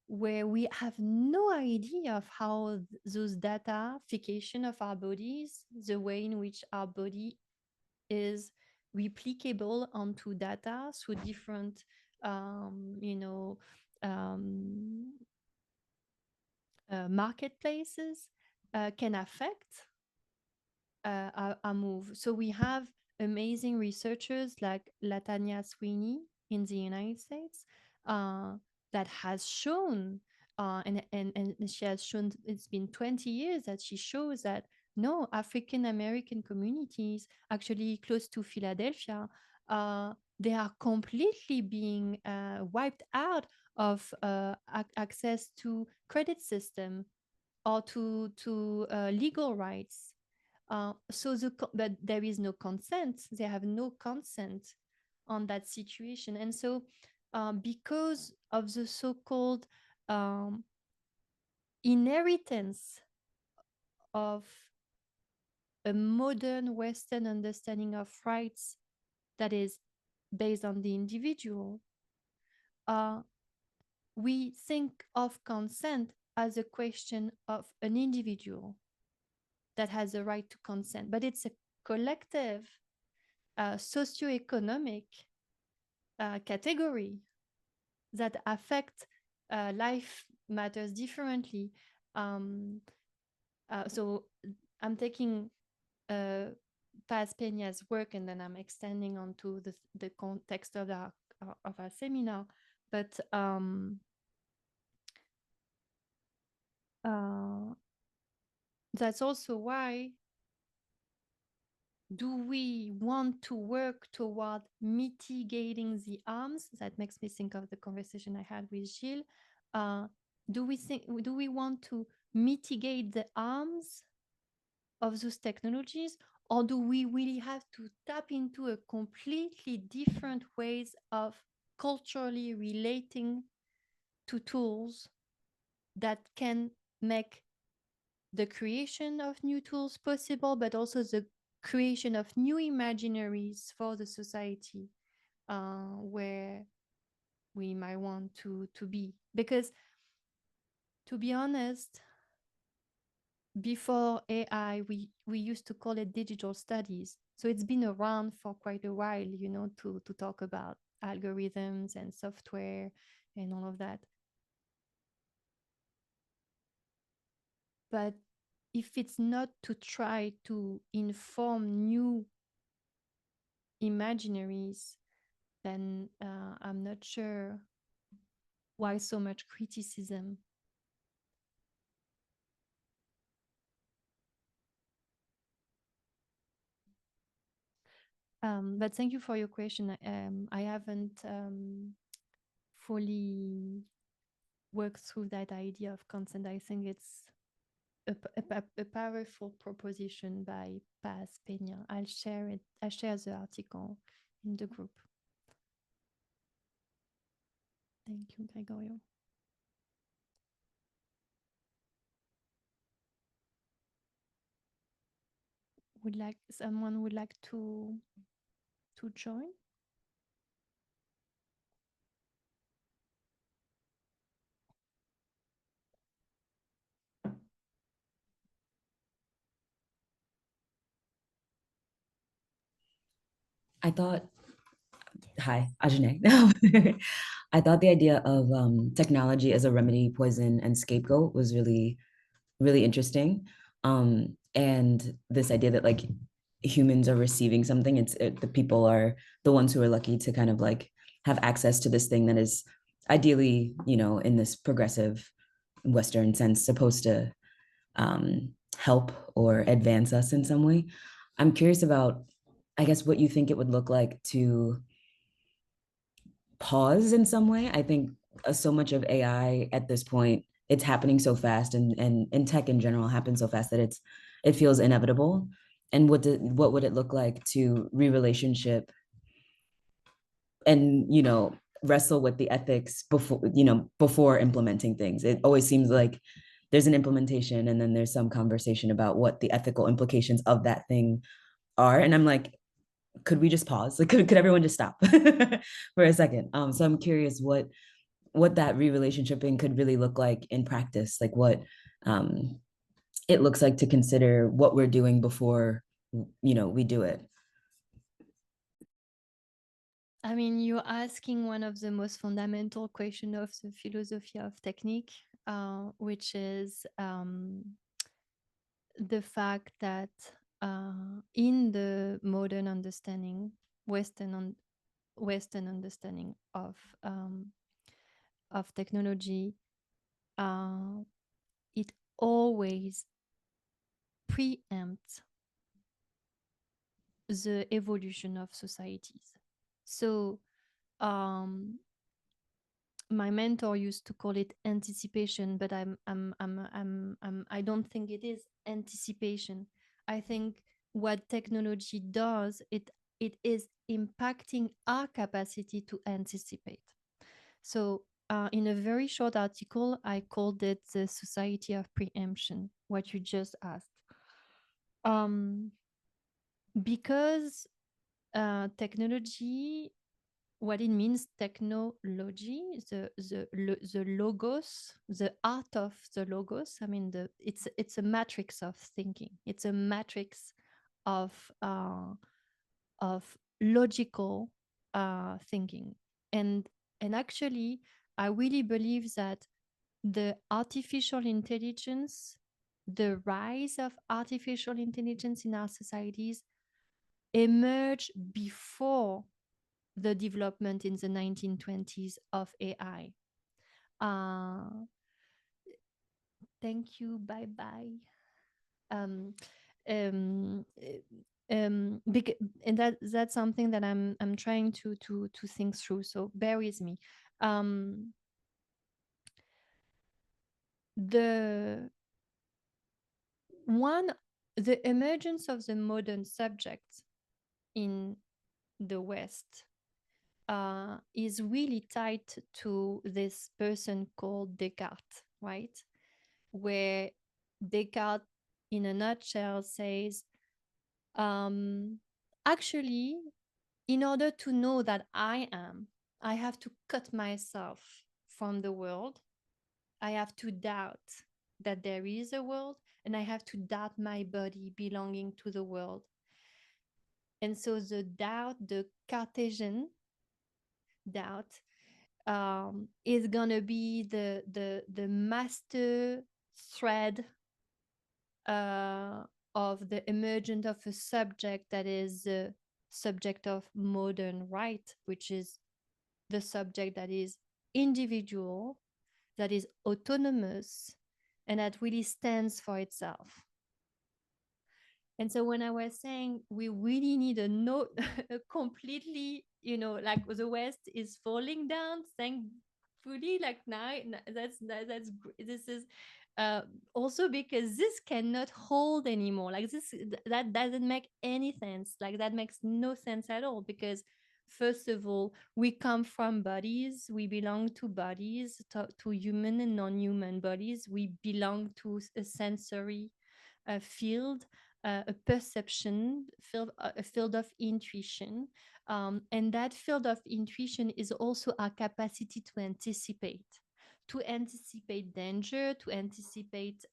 where we have no idea of how those datafication of our bodies, the way in which our body is replicable onto data through different um, marketplaces, can affect our move. So we have amazing researchers like Latanya Sweeney in the United States, that has shown, and she has shown, it's been 20 years that she shows that no, African American communities, actually close to Philadelphia, they are completely being wiped out of access to credit system or to legal rights. But there is no consent. They have no consent on that situation. And so, because of the so-called inheritance of a modern Western understanding of rights that is based on the individual, we think of consent as a question of an individual that has a right to consent, but it's a collective socioeconomic category that affect life matters differently. So I'm taking Paz Peña's work, and then I'm extending onto the context of our seminar. But That's also why do we want to work toward mitigating the harms? That makes me think of the conversation I had with Gilles. Do we want to mitigate the harms of those technologies, or do we really have to tap into a completely different ways of culturally relating to tools that can make the creation of new tools possible, but also the creation of new imaginaries for the society where we might want to be? Because to be honest, before AI, we used to call it digital studies. So it's been around for quite a while, to talk about algorithms and software and all of that. But if it's not to try to inform new imaginaries, then I'm not sure why so much criticism. But thank you for your question. I haven't fully worked through that idea of consent. I think it's a powerful proposition by Paz Peña. I'll share it. I share the article in the group. Thank you, Gregorio. Someone would like to join? I thought, hi, Ajane. I thought the idea of technology as a remedy, poison, and scapegoat was really, really interesting. And this idea that like humans are receiving something, the people are the ones who are lucky to kind of like have access to this thing that is ideally, in this progressive Western sense, supposed to help or advance us in some way. I'm curious about, I guess, what you think it would look like to pause in some way. I think so much of AI at this point, it's happening so fast, and tech in general happens so fast that it feels inevitable. And what would it look like to re-relationship and wrestle with the ethics before implementing things? It always seems like there's an implementation and then there's some conversation about what the ethical implications of that thing are. And I'm like, could we just pause? Like, could everyone just stop for a second? So I'm curious what that re-relationshiping could really look like in practice, like what it looks like to consider what we're doing before we do it. I mean, you're asking one of the most fundamental questions of the philosophy of technique, which is the fact that in the modern understanding, Western understanding of technology, it always preempts the evolution of societies. So my mentor used to call it anticipation, but I don't think it is anticipation. I think what technology does, it is impacting our capacity to anticipate. So in a very short article, I called it the society of preemption, what you just asked. Because technology, what it means, technology, the logos, the art of the logos. I mean, it's a matrix of thinking. It's a matrix of logical thinking, and actually, I really believe that the artificial intelligence, the rise of artificial intelligence in our societies, emerged before the development in the 1920s of AI. Thank you. Bye bye. Um, um, because, and that's something that I'm trying to think through. So bear with me. The one, the emergence of the modern subject in the West is really tied to this person called Descartes, right? Where Descartes, in a nutshell, says, actually, in order to know that I am, I have to cut myself from the world. I have to doubt that there is a world, and I have to doubt my body belonging to the world. And so the doubt, the Cartesian doubt, is gonna be the master thread of the emergent of a subject that is the subject of modern right, which is the subject that is individual, that is autonomous, and that really stands for itself. And so when I was saying we really need a note, a completely, like the West is falling down, thankfully, like now, this is also because this cannot hold anymore. Like that doesn't make any sense. Like that makes no sense at all, because first of all, we come from bodies, we belong to bodies, to human and non-human bodies. We belong to a sensory field, a perception field, a field of intuition. And that field of intuition is also our capacity to anticipate danger, to anticipate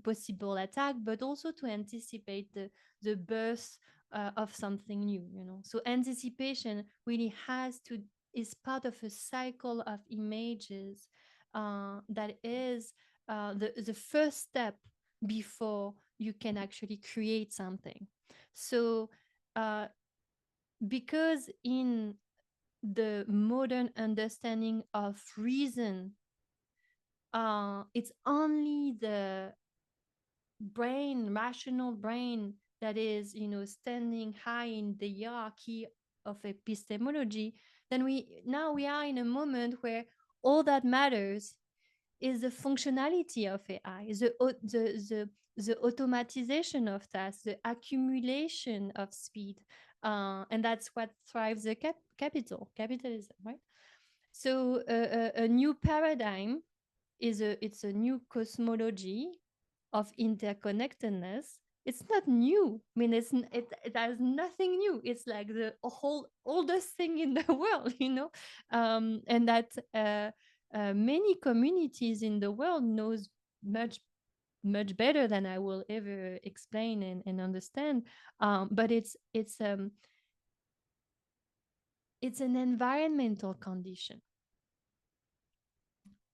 possible attack, but also to anticipate the birth of something new, So anticipation really is part of a cycle of images that is the first step before you can actually create something. So, because in the modern understanding of reason, it's only the rational brain, that is, standing high in the hierarchy of epistemology, then we are in a moment where all that matters is the functionality of AI, the automatization of tasks, the accumulation of speed, and that's what thrives the capitalism, right? So a new paradigm it's a new cosmology of interconnectedness. It's not new. I mean, it has nothing new. It's like the whole oldest thing in the world, and that many communities in the world knows much better than I will ever explain and understand. But it's an environmental condition,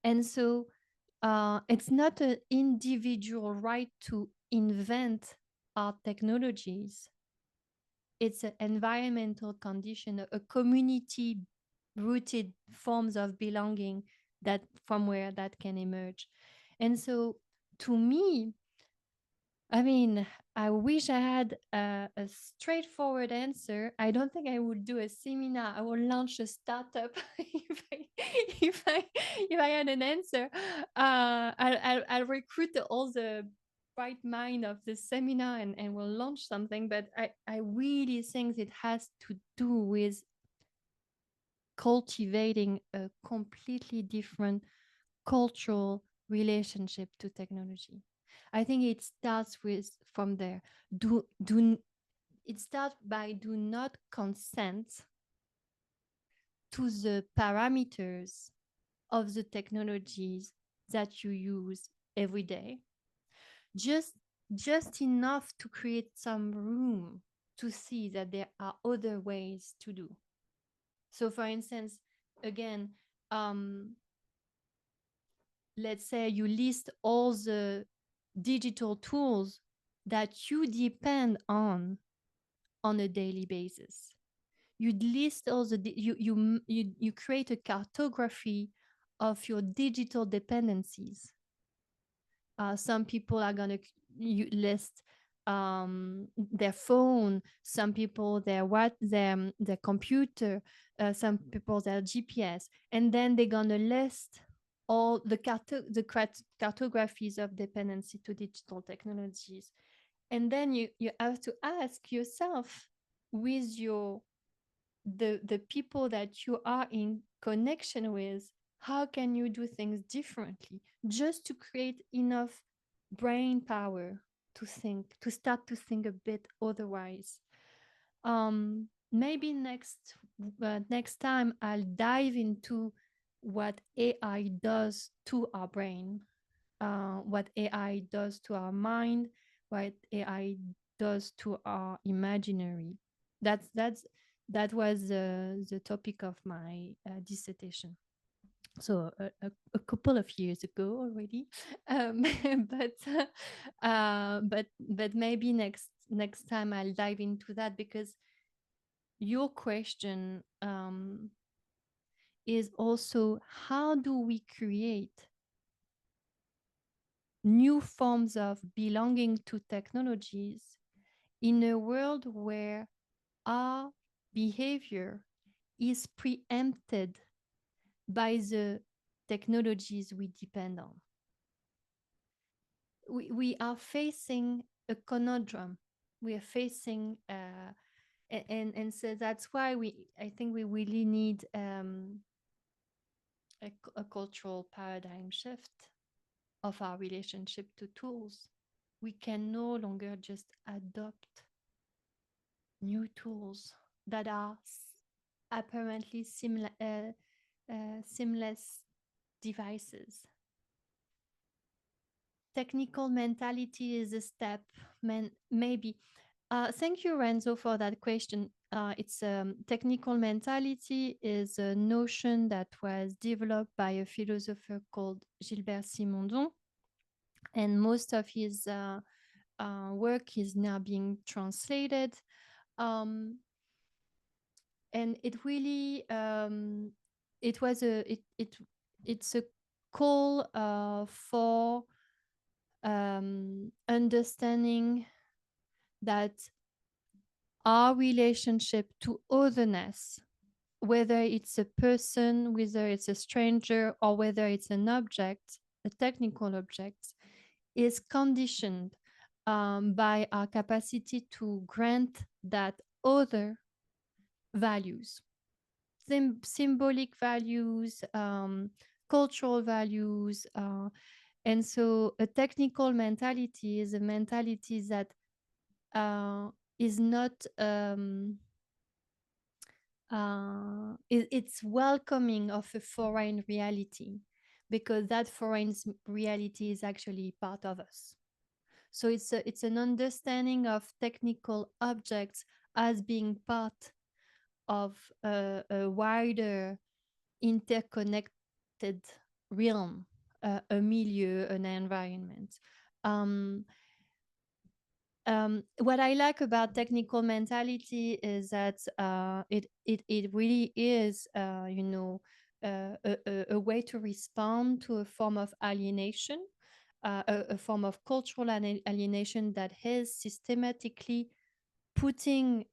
and so it's not an individual right to invent our technologies. It's an environmental condition, a community rooted forms of belonging that from where that can emerge. And so to me, I mean, I wish I had a straightforward answer. I don't think I would do a seminar. I will launch a startup if I had an answer. I'll recruit all the bright mind of the seminar and we'll launch something. But I really think it has to do with cultivating a completely different cultural relationship to technology. I think it starts from there. It starts by do not consent to the parameters of the technologies that you use every day. Just enough to create some room to see that there are other ways to do. So for instance, again, let's say you list all the digital tools that you depend on a daily basis. You'd list all the you create a cartography of your digital dependencies. Some people are going to list their phone, some people their computer, some people their GPS, and then they're going to list all the cartographies of dependency to digital technologies. And then you have to ask yourself, with the people that you are in connection with, how can you do things differently, just to create enough brain power to start to think a bit otherwise. Maybe next time I'll dive into what AI does to our brain, what AI does to our mind, what AI does to our imaginary. That was the topic of my dissertation. So a couple of years ago already, but but maybe next time I'll dive into that, because your question is also, how do we create new forms of belonging to technologies in a world where our behavior is preempted by the technologies we depend on. We are facing a conundrum. We are facing, and so that's why I think we really need a cultural paradigm shift of our relationship to tools. We can no longer just adopt new tools that are apparently seamless devices. Technical mentality is a step, maybe. Thank you, Renzo, for that question. It's technical mentality is a notion that was developed by a philosopher called Gilbert Simondon, and most of his work is now being translated. And it really it's a call for understanding that our relationship to otherness, whether it's a person, whether it's a stranger, or whether it's an object, a technical object, is conditioned by our capacity to grant that other values, symbolic values, cultural values. And so a technical mentality is a mentality that is not, it's welcoming of a foreign reality, because that foreign reality is actually part of us. So it's an understanding of technical objects as being part of a wider interconnected realm, a milieu, an environment. What I like about technical mentality is that it really is, a way to respond to a form of alienation, a form of cultural alienation that is systematically putting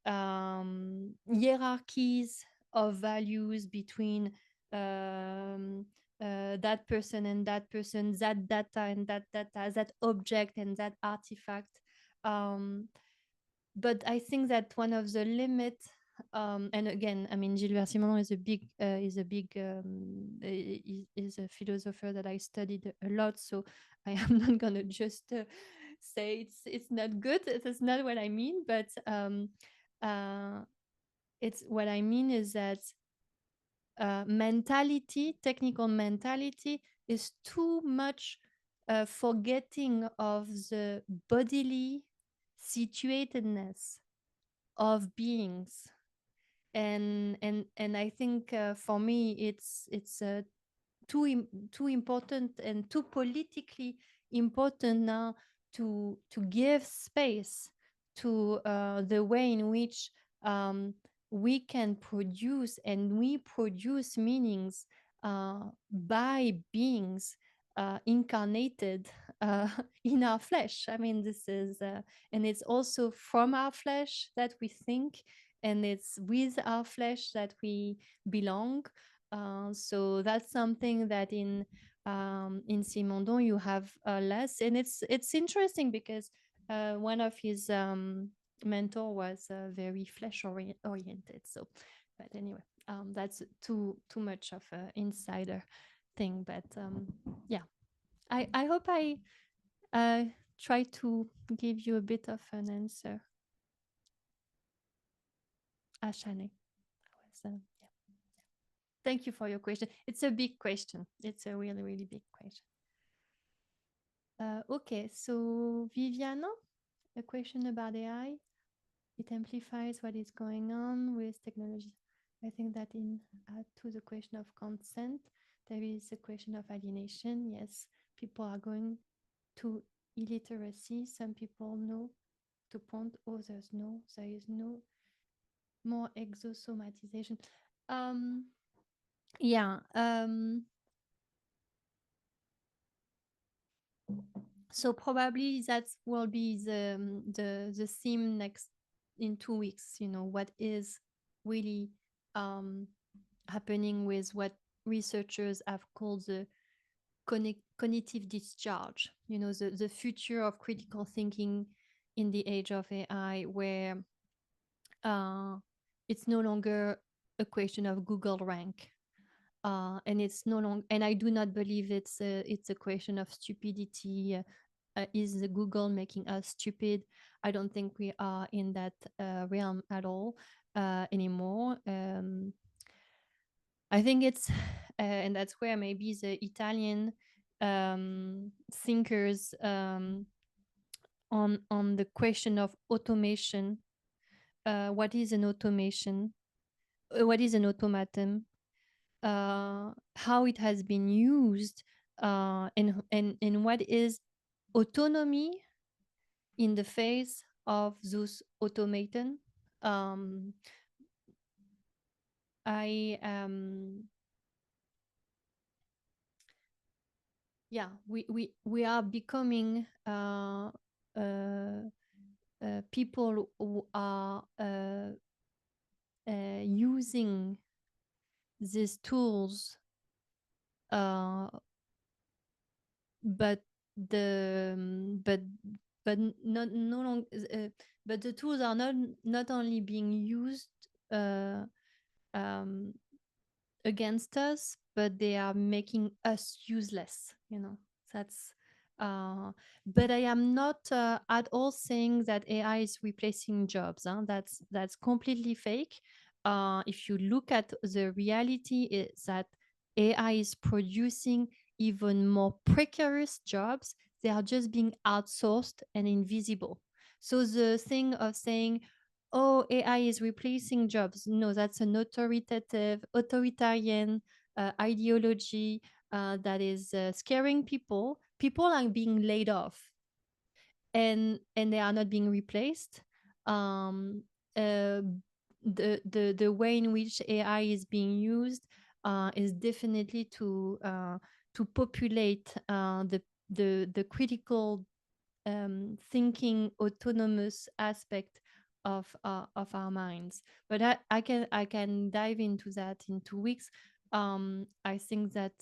hierarchies of values between that person and that person, that data and that data, that object and that artifact. But I think that one of the limits, and again, I mean, Gilbert Simondon is a is a philosopher that I studied a lot. So I am not gonna just say it's not good. That's not what I mean. But it's what I mean is that technical mentality, is too much forgetting of the bodily situatedness of beings. And I think for me it's too important and too politically important now to give space to the way in which we can produce, and we produce meanings by beings incarnated in our flesh. I mean, this is, and it's also from our flesh that we think, and it's with our flesh that we belong. So that's something that in Simondon you have less, and it's interesting because one of his mentor was very flesh oriented. So, but anyway, that's too much of an insider thing. But yeah, I hope I try to give you a bit of an answer. Ashane. Yeah. Thank you for your question. It's a big question. It's a really, really big question. Okay, so Viviana, a question about AI. It amplifies what is going on with technology. I think that in to the question of consent, there is a question of alienation. Yes, people are going to illiteracy. Some people know to point, others know. There is no more exosomatization. Yeah. So probably that will be the theme next in 2 weeks. You know, what is really happening with what researchers have called the cognitive discharge. You know, the future of critical thinking in the age of AI, where it's no longer a question of Google rank. And it's no longer, and I do not believe it's a question of stupidity. Is the Google making us stupid? I don't think we are in that realm at all anymore. I think it's, and that's where maybe the Italian thinkers on the question of automation. What is an automation? What is an automaton? How it has been used, and what is autonomy in the face of those automaton. Yeah, we are becoming people who are using these tools, but not no long, but the tools are not only being used against us, but they are making us useless. You know, that's. But I am not at all saying that AI is replacing jobs. Huh? That's completely fake. If you look at the reality, is that AI is producing even more precarious jobs. They are just being outsourced and invisible. So the thing of saying, oh, AI is replacing jobs. No, that's an authoritarian ideology that is scaring people. People are being laid off, and they are not being replaced. The way in which AI is being used is definitely to populate the critical thinking autonomous aspect of our minds. But I can dive into that in 2 weeks. I think that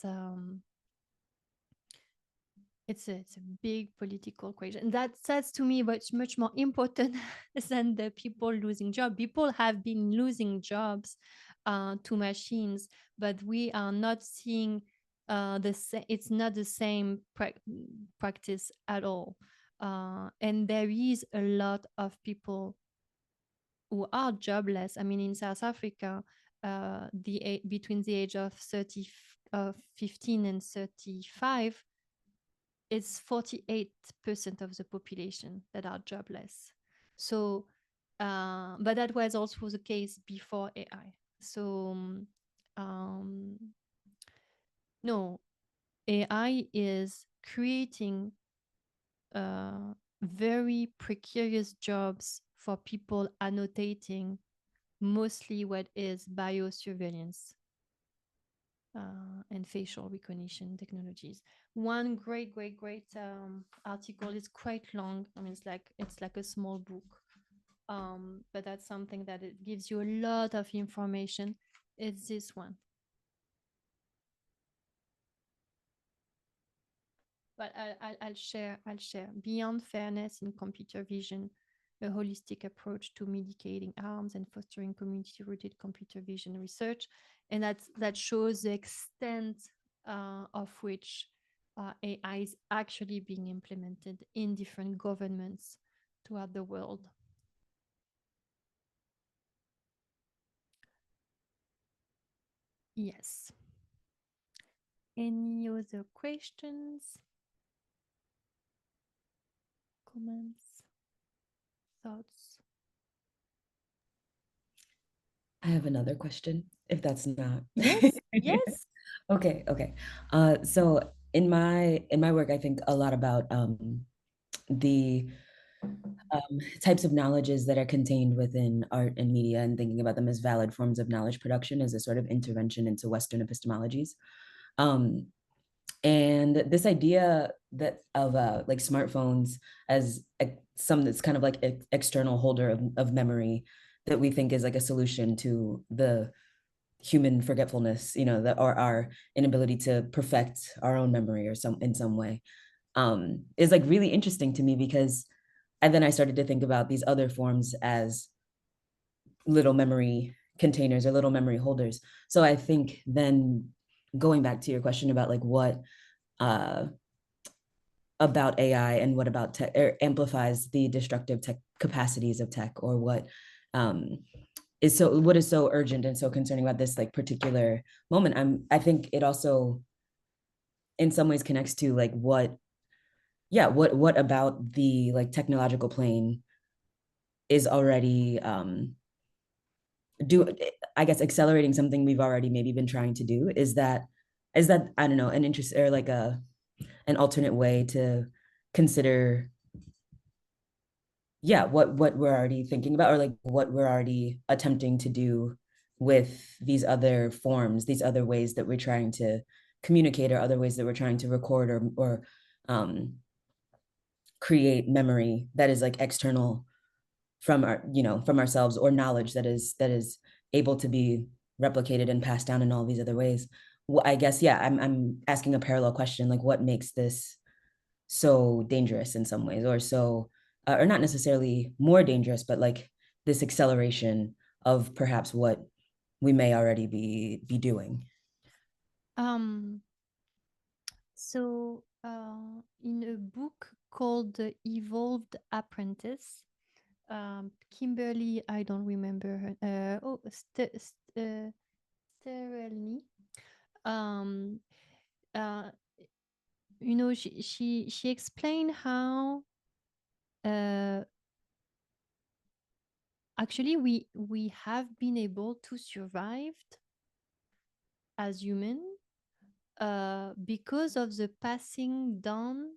it's a big political question. That's to me much more important than the people losing jobs. People have been losing jobs to machines, but we are not seeing it's not the same practice at all. And there is a lot of people who are jobless. I mean, in South Africa, between the age of 15 and 35, it's 48% of the population that are jobless. So, but that was also the case before AI. So, no, AI is creating very precarious jobs for people annotating mostly what is biosurveillance. and facial recognition technologies. One great article is quite long. I mean, it's like a small book, but that's something that it gives you a lot of information. It's this one. But I'll share. Beyond fairness in computer vision, a holistic approach to mitigating harms and fostering community-rooted computer vision research, and that shows the extent of which AI is actually being implemented in different governments throughout the world. Yes. Any other questions? Comments? Thoughts? I have another question, if that's not. Yes, yes. Okay. So in my work, I think a lot about the types of knowledges that are contained within art and media, and thinking about them as valid forms of knowledge production as a sort of intervention into Western epistemologies. And this idea that of like smartphones as some that's kind of like external holder of memory that we think is like a solution to the human forgetfulness, you know, that or our inability to perfect our own memory or in some way, is like really interesting to me, because and then I started to think about these other forms as little memory containers or little memory holders. So I think then going back to your question about like what about AI and what about tech amplifies the destructive tech capacities of tech, or what is so urgent and so concerning about this like particular moment. I think it also in some ways connects to like what about the like technological plane is already I guess accelerating something we've already maybe been trying to do. Is that I don't know, an interest or like an alternate way to consider what we're already thinking about, or like what we're already attempting to do with these other forms, these other ways that we're trying to communicate, or other ways that we're trying to record or create memory that is like external from from ourselves, or knowledge that is able to be replicated and passed down in all these other ways. Well, I guess I'm asking a parallel question, like what makes this so dangerous in some ways, or so or not necessarily more dangerous, but like this acceleration of perhaps what we may already be doing. So in a book called The Evolved Apprentice, Kimberly, I don't remember her, Sterelny, she explained how actually we have been able to survive as human because of the passing down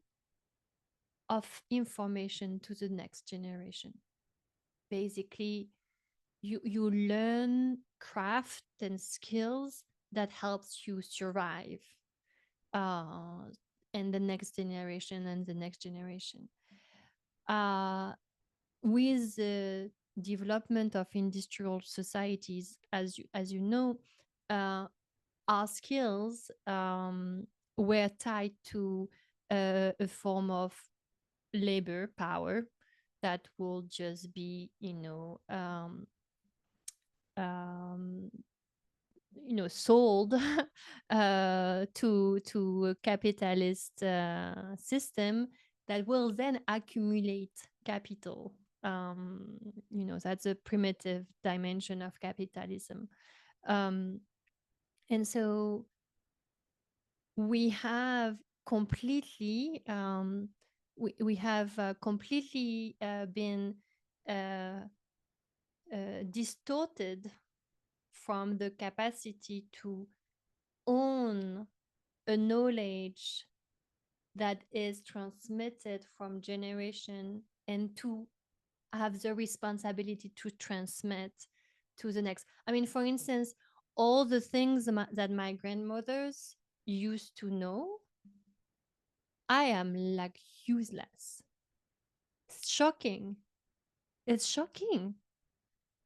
of information to the next generation. Basically, you learn craft and skills that helps you survive, and the next generation and the next generation. With the development of industrial societies, as you know, our skills were tied to a form of labor power that will just be, sold to a capitalist system that will then accumulate capital. That's a primitive dimension of capitalism. And so we have completely been distorted from the capacity to own a knowledge that is transmitted from generation, and to have the responsibility to transmit to the next. I mean, for instance, all the things that my grandmothers used to know, I am like useless. It's shocking. It's shocking.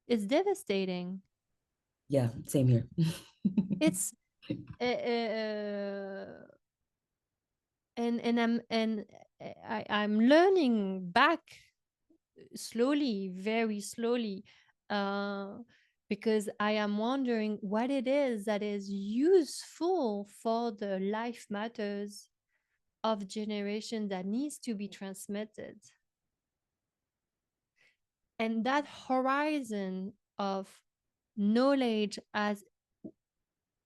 It's devastating. Yeah, same here. It's I'm learning back slowly, very slowly, uh, because I am wondering what it is that is useful for the life matters of generation that needs to be transmitted. And that horizon of knowledge as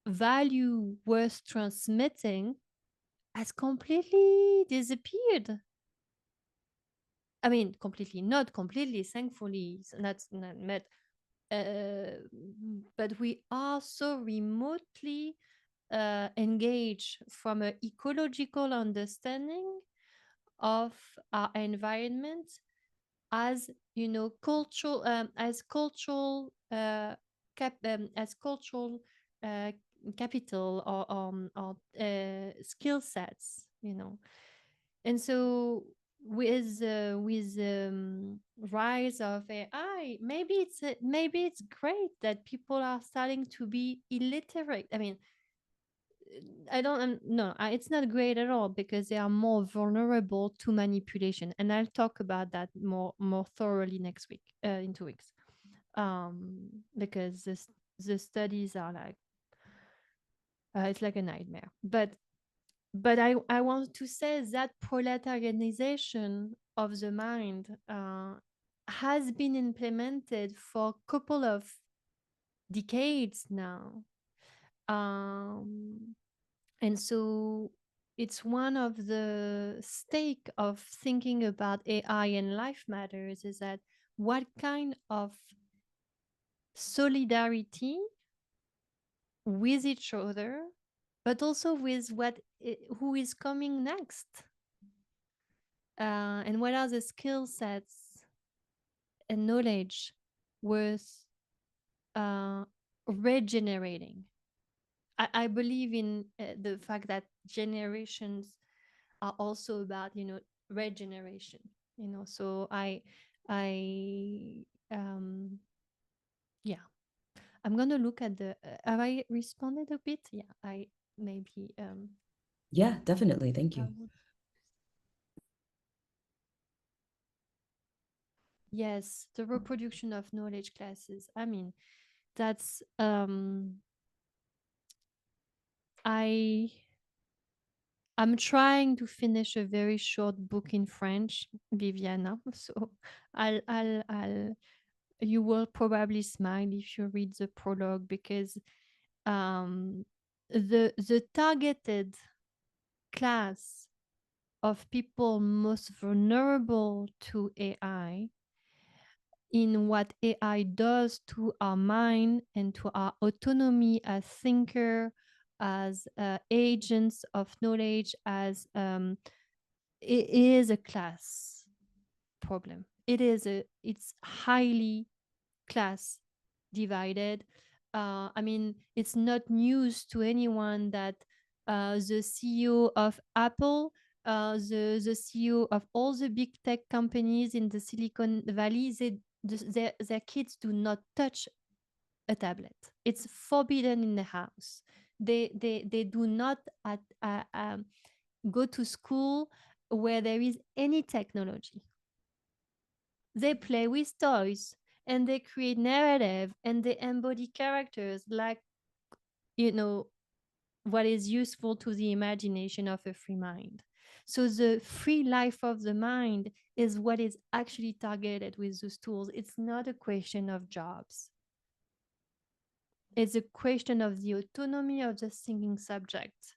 value worth transmitting has completely disappeared. I mean, completely, not completely, thankfully, that's not met. But we are so remotely engaged from an ecological understanding of our environment as cultural as cultural as cultural uh, capital or skill sets, and so with rise of AI, maybe it's great that people are starting to be illiterate. I mean, I don't no, it's not great at all because they are more vulnerable to manipulation, and I'll talk about that more thoroughly next week, in 2 weeks, because the studies are like it's like a nightmare. But I want to say that proletarianization of the mind has been implemented for a couple of decades now. And so it's one of the stake of thinking about AI and life matters is that what kind of solidarity with each other, but also with who is coming next, and what are the skill sets and knowledge worth regenerating. I believe in the fact that generations are also about regeneration. So I yeah, I'm gonna look at the have I responded a bit? Yeah, I maybe Yeah, definitely. Thank you. Yes, the reproduction of knowledge classes. I mean, that's I'm trying to finish a very short book in French, Viviana. So I'll you will probably smile if you read the prologue because the targeted class of people most vulnerable to AI, in what AI does to our mind and to our autonomy as thinker, as agents of knowledge, as it is a class problem. It's highly class divided. I mean, it's not news to anyone that the CEO of Apple, the CEO of all the big tech companies in the Silicon Valley, their kids do not touch a tablet. It's forbidden in the house. They do not go to school where there is any technology. They play with toys and they create narrative and they embody characters like what is useful to the imagination of a free mind. So the free life of the mind is what is actually targeted with those tools. It's not a question of jobs. It's a question of the autonomy of the thinking subject.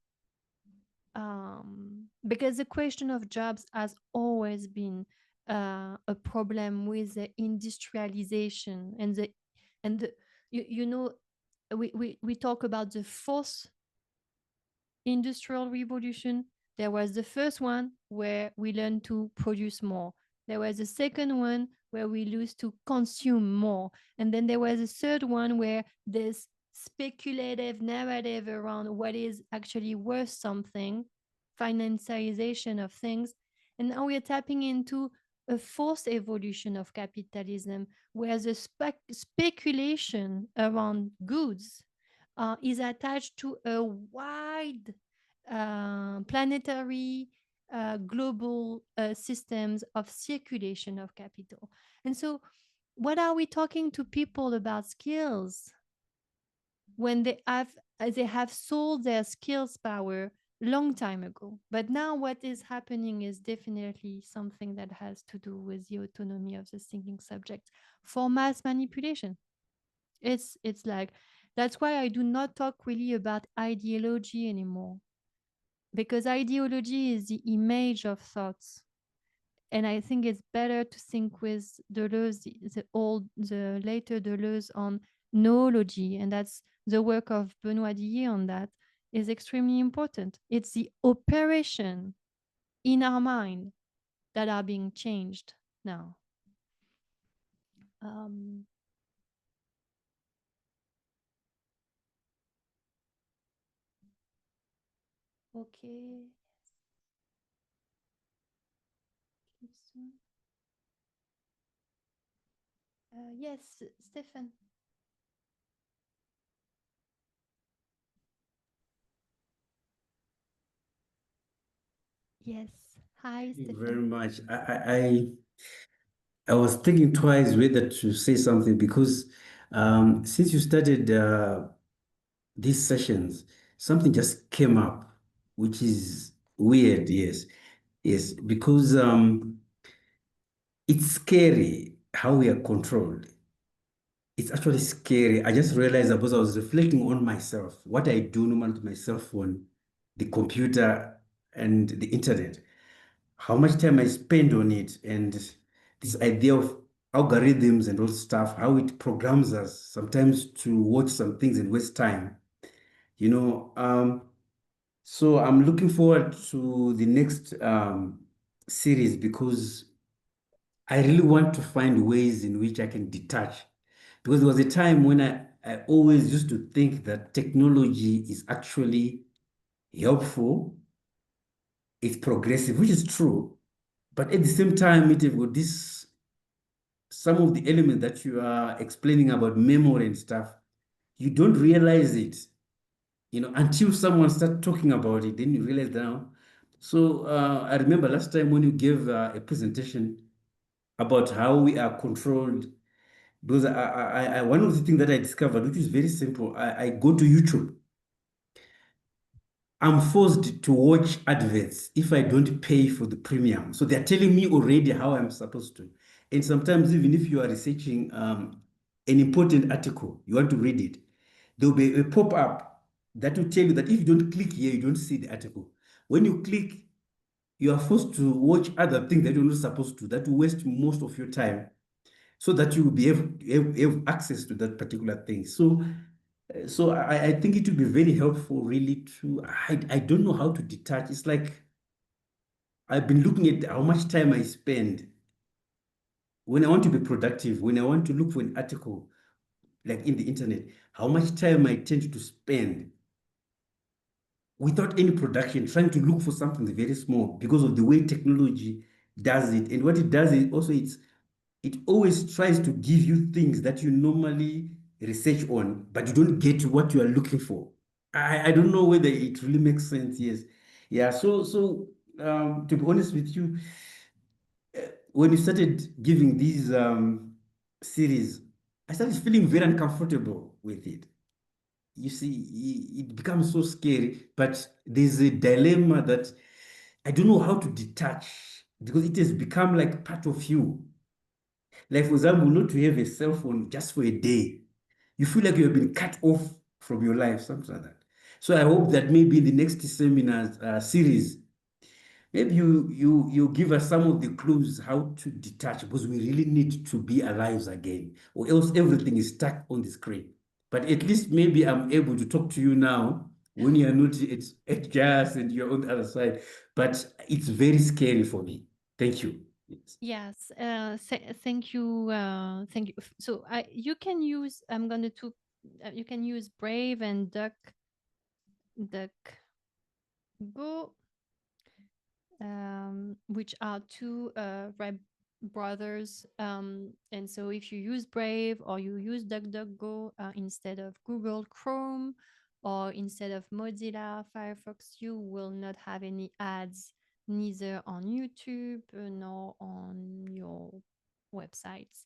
Because the question of jobs has always been a problem with the industrialization and the we talk about the fourth industrial revolution. There was the first one where we learned to produce more. There was the second one where we used to consume more. And then there was a third one where this speculative narrative around what is actually worth something, financialization of things. And now we're tapping into a forced evolution of capitalism where the speculation around goods is attached to a wide planetary global systems of circulation of capital. And so what are we talking to people about skills when they have sold their skills power long time ago? But now what is happening is definitely something that has to do with the autonomy of the thinking subject for mass manipulation. It's like, that's why I do not talk really about ideology anymore, because ideology is the image of thoughts. And I think it's better to think with Deleuze, the later Deleuze, on noology, and that's the work of Benoît Dillier on that is extremely important. It's the operation in our mind that are being changed now. Okay. Yes, Stefan. Yes. Hi, Thank you Stefan. very much. I was thinking twice whether to say something because since you started these sessions, something just came up, which is weird. Yes, yes, because it's scary how we are controlled. It's actually scary. I just realized that because I was reflecting on myself, what I do normally to my cell phone, the computer, and the internet, how much time I spend on it, and this idea of algorithms and all stuff, how it programs us sometimes to watch some things and waste time, you know. So I'm looking forward to the next series because I really want to find ways in which I can detach. Because there was a time when I always used to think that technology is actually helpful, it's progressive, which is true. But at the same time, it with this some of the elements that you are explaining about memory and stuff, you don't realize it, until someone starts talking about it, then you realize now. So I remember last time when you gave a presentation about how we are controlled, because one of the things that I discovered, which is very simple, I go to YouTube. I'm forced to watch adverts if I don't pay for the premium. So they're telling me already how I'm supposed to. And sometimes, even if you are researching an important article, you want to read it, there'll be a pop-up that will tell you that if you don't click here, you don't see the article. When you click, you are forced to watch other things that you're not supposed to, that will waste most of your time, so that you will be able to have access to that particular thing. So I think it would be very helpful, really, I don't know how to detach. It's like I've been looking at how much time I spend when I want to be productive, when I want to look for an article, like in the internet, how much time I tend to spend without any production, trying to look for something very small because of the way technology does it. And what it does is also it always tries to give you things that you normally research on, but you don't get what you are looking for. I don't know whether it really makes sense. Yes. Yeah. So to be honest with you, when you started giving these series, I started feeling very uncomfortable with it. You see, it becomes so scary, but there's a dilemma that I don't know how to detach because it has become like part of you. Like, for example, not to have a cell phone just for a day. You feel like you have been cut off from your life, something like that. So I hope that maybe in the next seminar series, maybe you give us some of the clues how to detach, because we really need to be alive again, or else everything is stuck on the screen. But at least maybe I'm able to talk to you now when you're not at JIAS and you're on the other side. But it's very scary for me. Thank you. Yes, thank you. Thank you. So you can use, I'm going to you can use Brave and Duck Go, which are two web brothers. And so if you use Brave or you use DuckDuckGo instead of Google Chrome or instead of Mozilla Firefox, you will not have any ads neither on YouTube nor on your websites.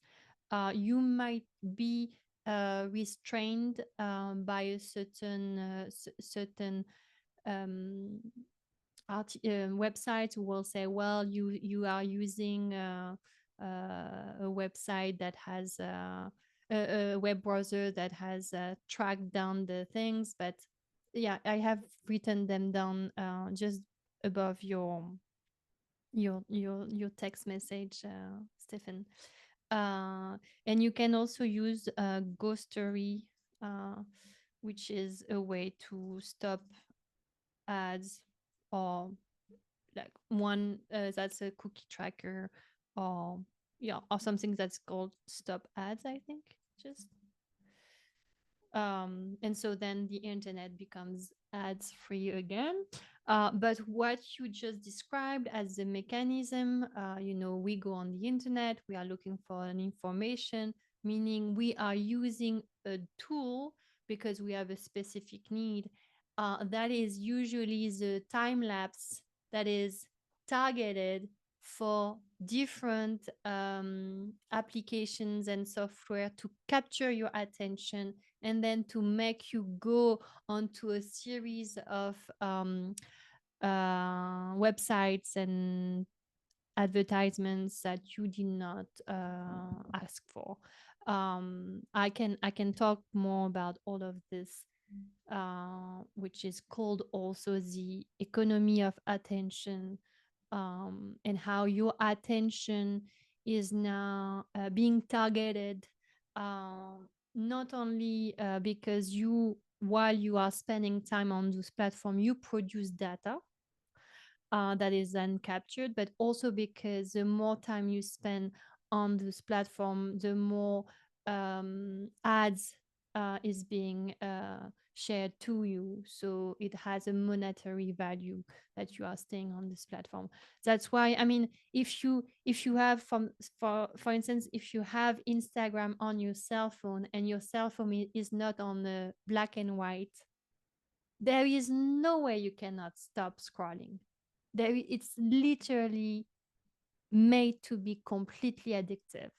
You might be restrained by a certain websites will say, well, you are using a website that has a web browser that has tracked down the things. But yeah, I have written them down just above your text message, Stephen. And you can also use Ghostery, which is a way to stop ads, or like one that's a cookie tracker, or or something that's called stop ads, I think. Just and so then the internet becomes ads free again. But what you just described as the mechanism, we go on the internet, we are looking for an information, meaning we are using a tool because we have a specific need. That is usually the time lapse that is targeted for different applications and software to capture your attention and then to make you go onto a series of websites and advertisements that you did not ask for. I can talk more about all of this, which is called also the economy of attention, and how your attention is now being targeted, not only because while you are spending time on this platform, you produce data that is then captured, but also because the more time you spend on this platform, the more ads is being shared to you. So it has a monetary value that you are staying on this platform. That's why, I mean, if you have, for instance, if you have Instagram on your cell phone and your cell phone is not on the black and white, there is no way you cannot stop scrolling. It's literally made to be completely addictive.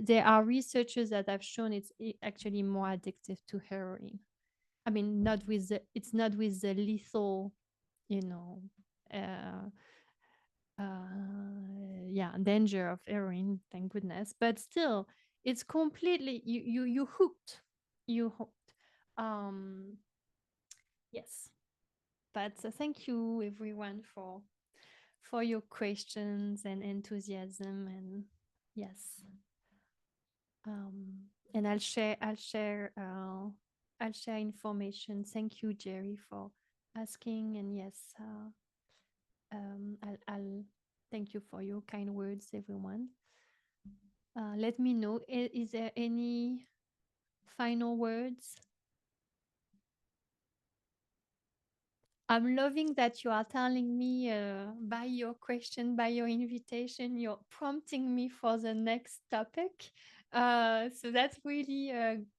There are researchers that have shown it's actually more addictive to heroin. I mean, it's not with the lethal, uh, danger of heroin, thank goodness. But still, it's completely you hooked. You hooked. Yes. But thank you everyone for your questions and enthusiasm, and yes. And I'll share information. Thank you, Jerry, for asking. And yes, I'll thank you for your kind words, everyone. Let me know, is there any final words? I'm loving that you are telling me by your question, by your invitation, you're prompting me for the next topic. So that's really,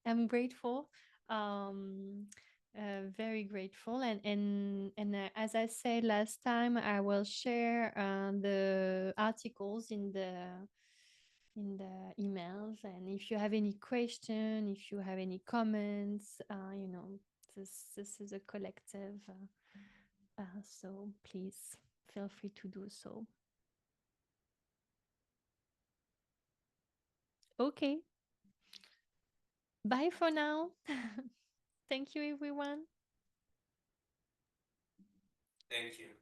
I'm grateful, very grateful. And as I said last time, I will share the articles in the emails. And if you have any question, if you have any comments, this is a collective. So please feel free to do so. Okay. Bye for now. Thank you, everyone. Thank you.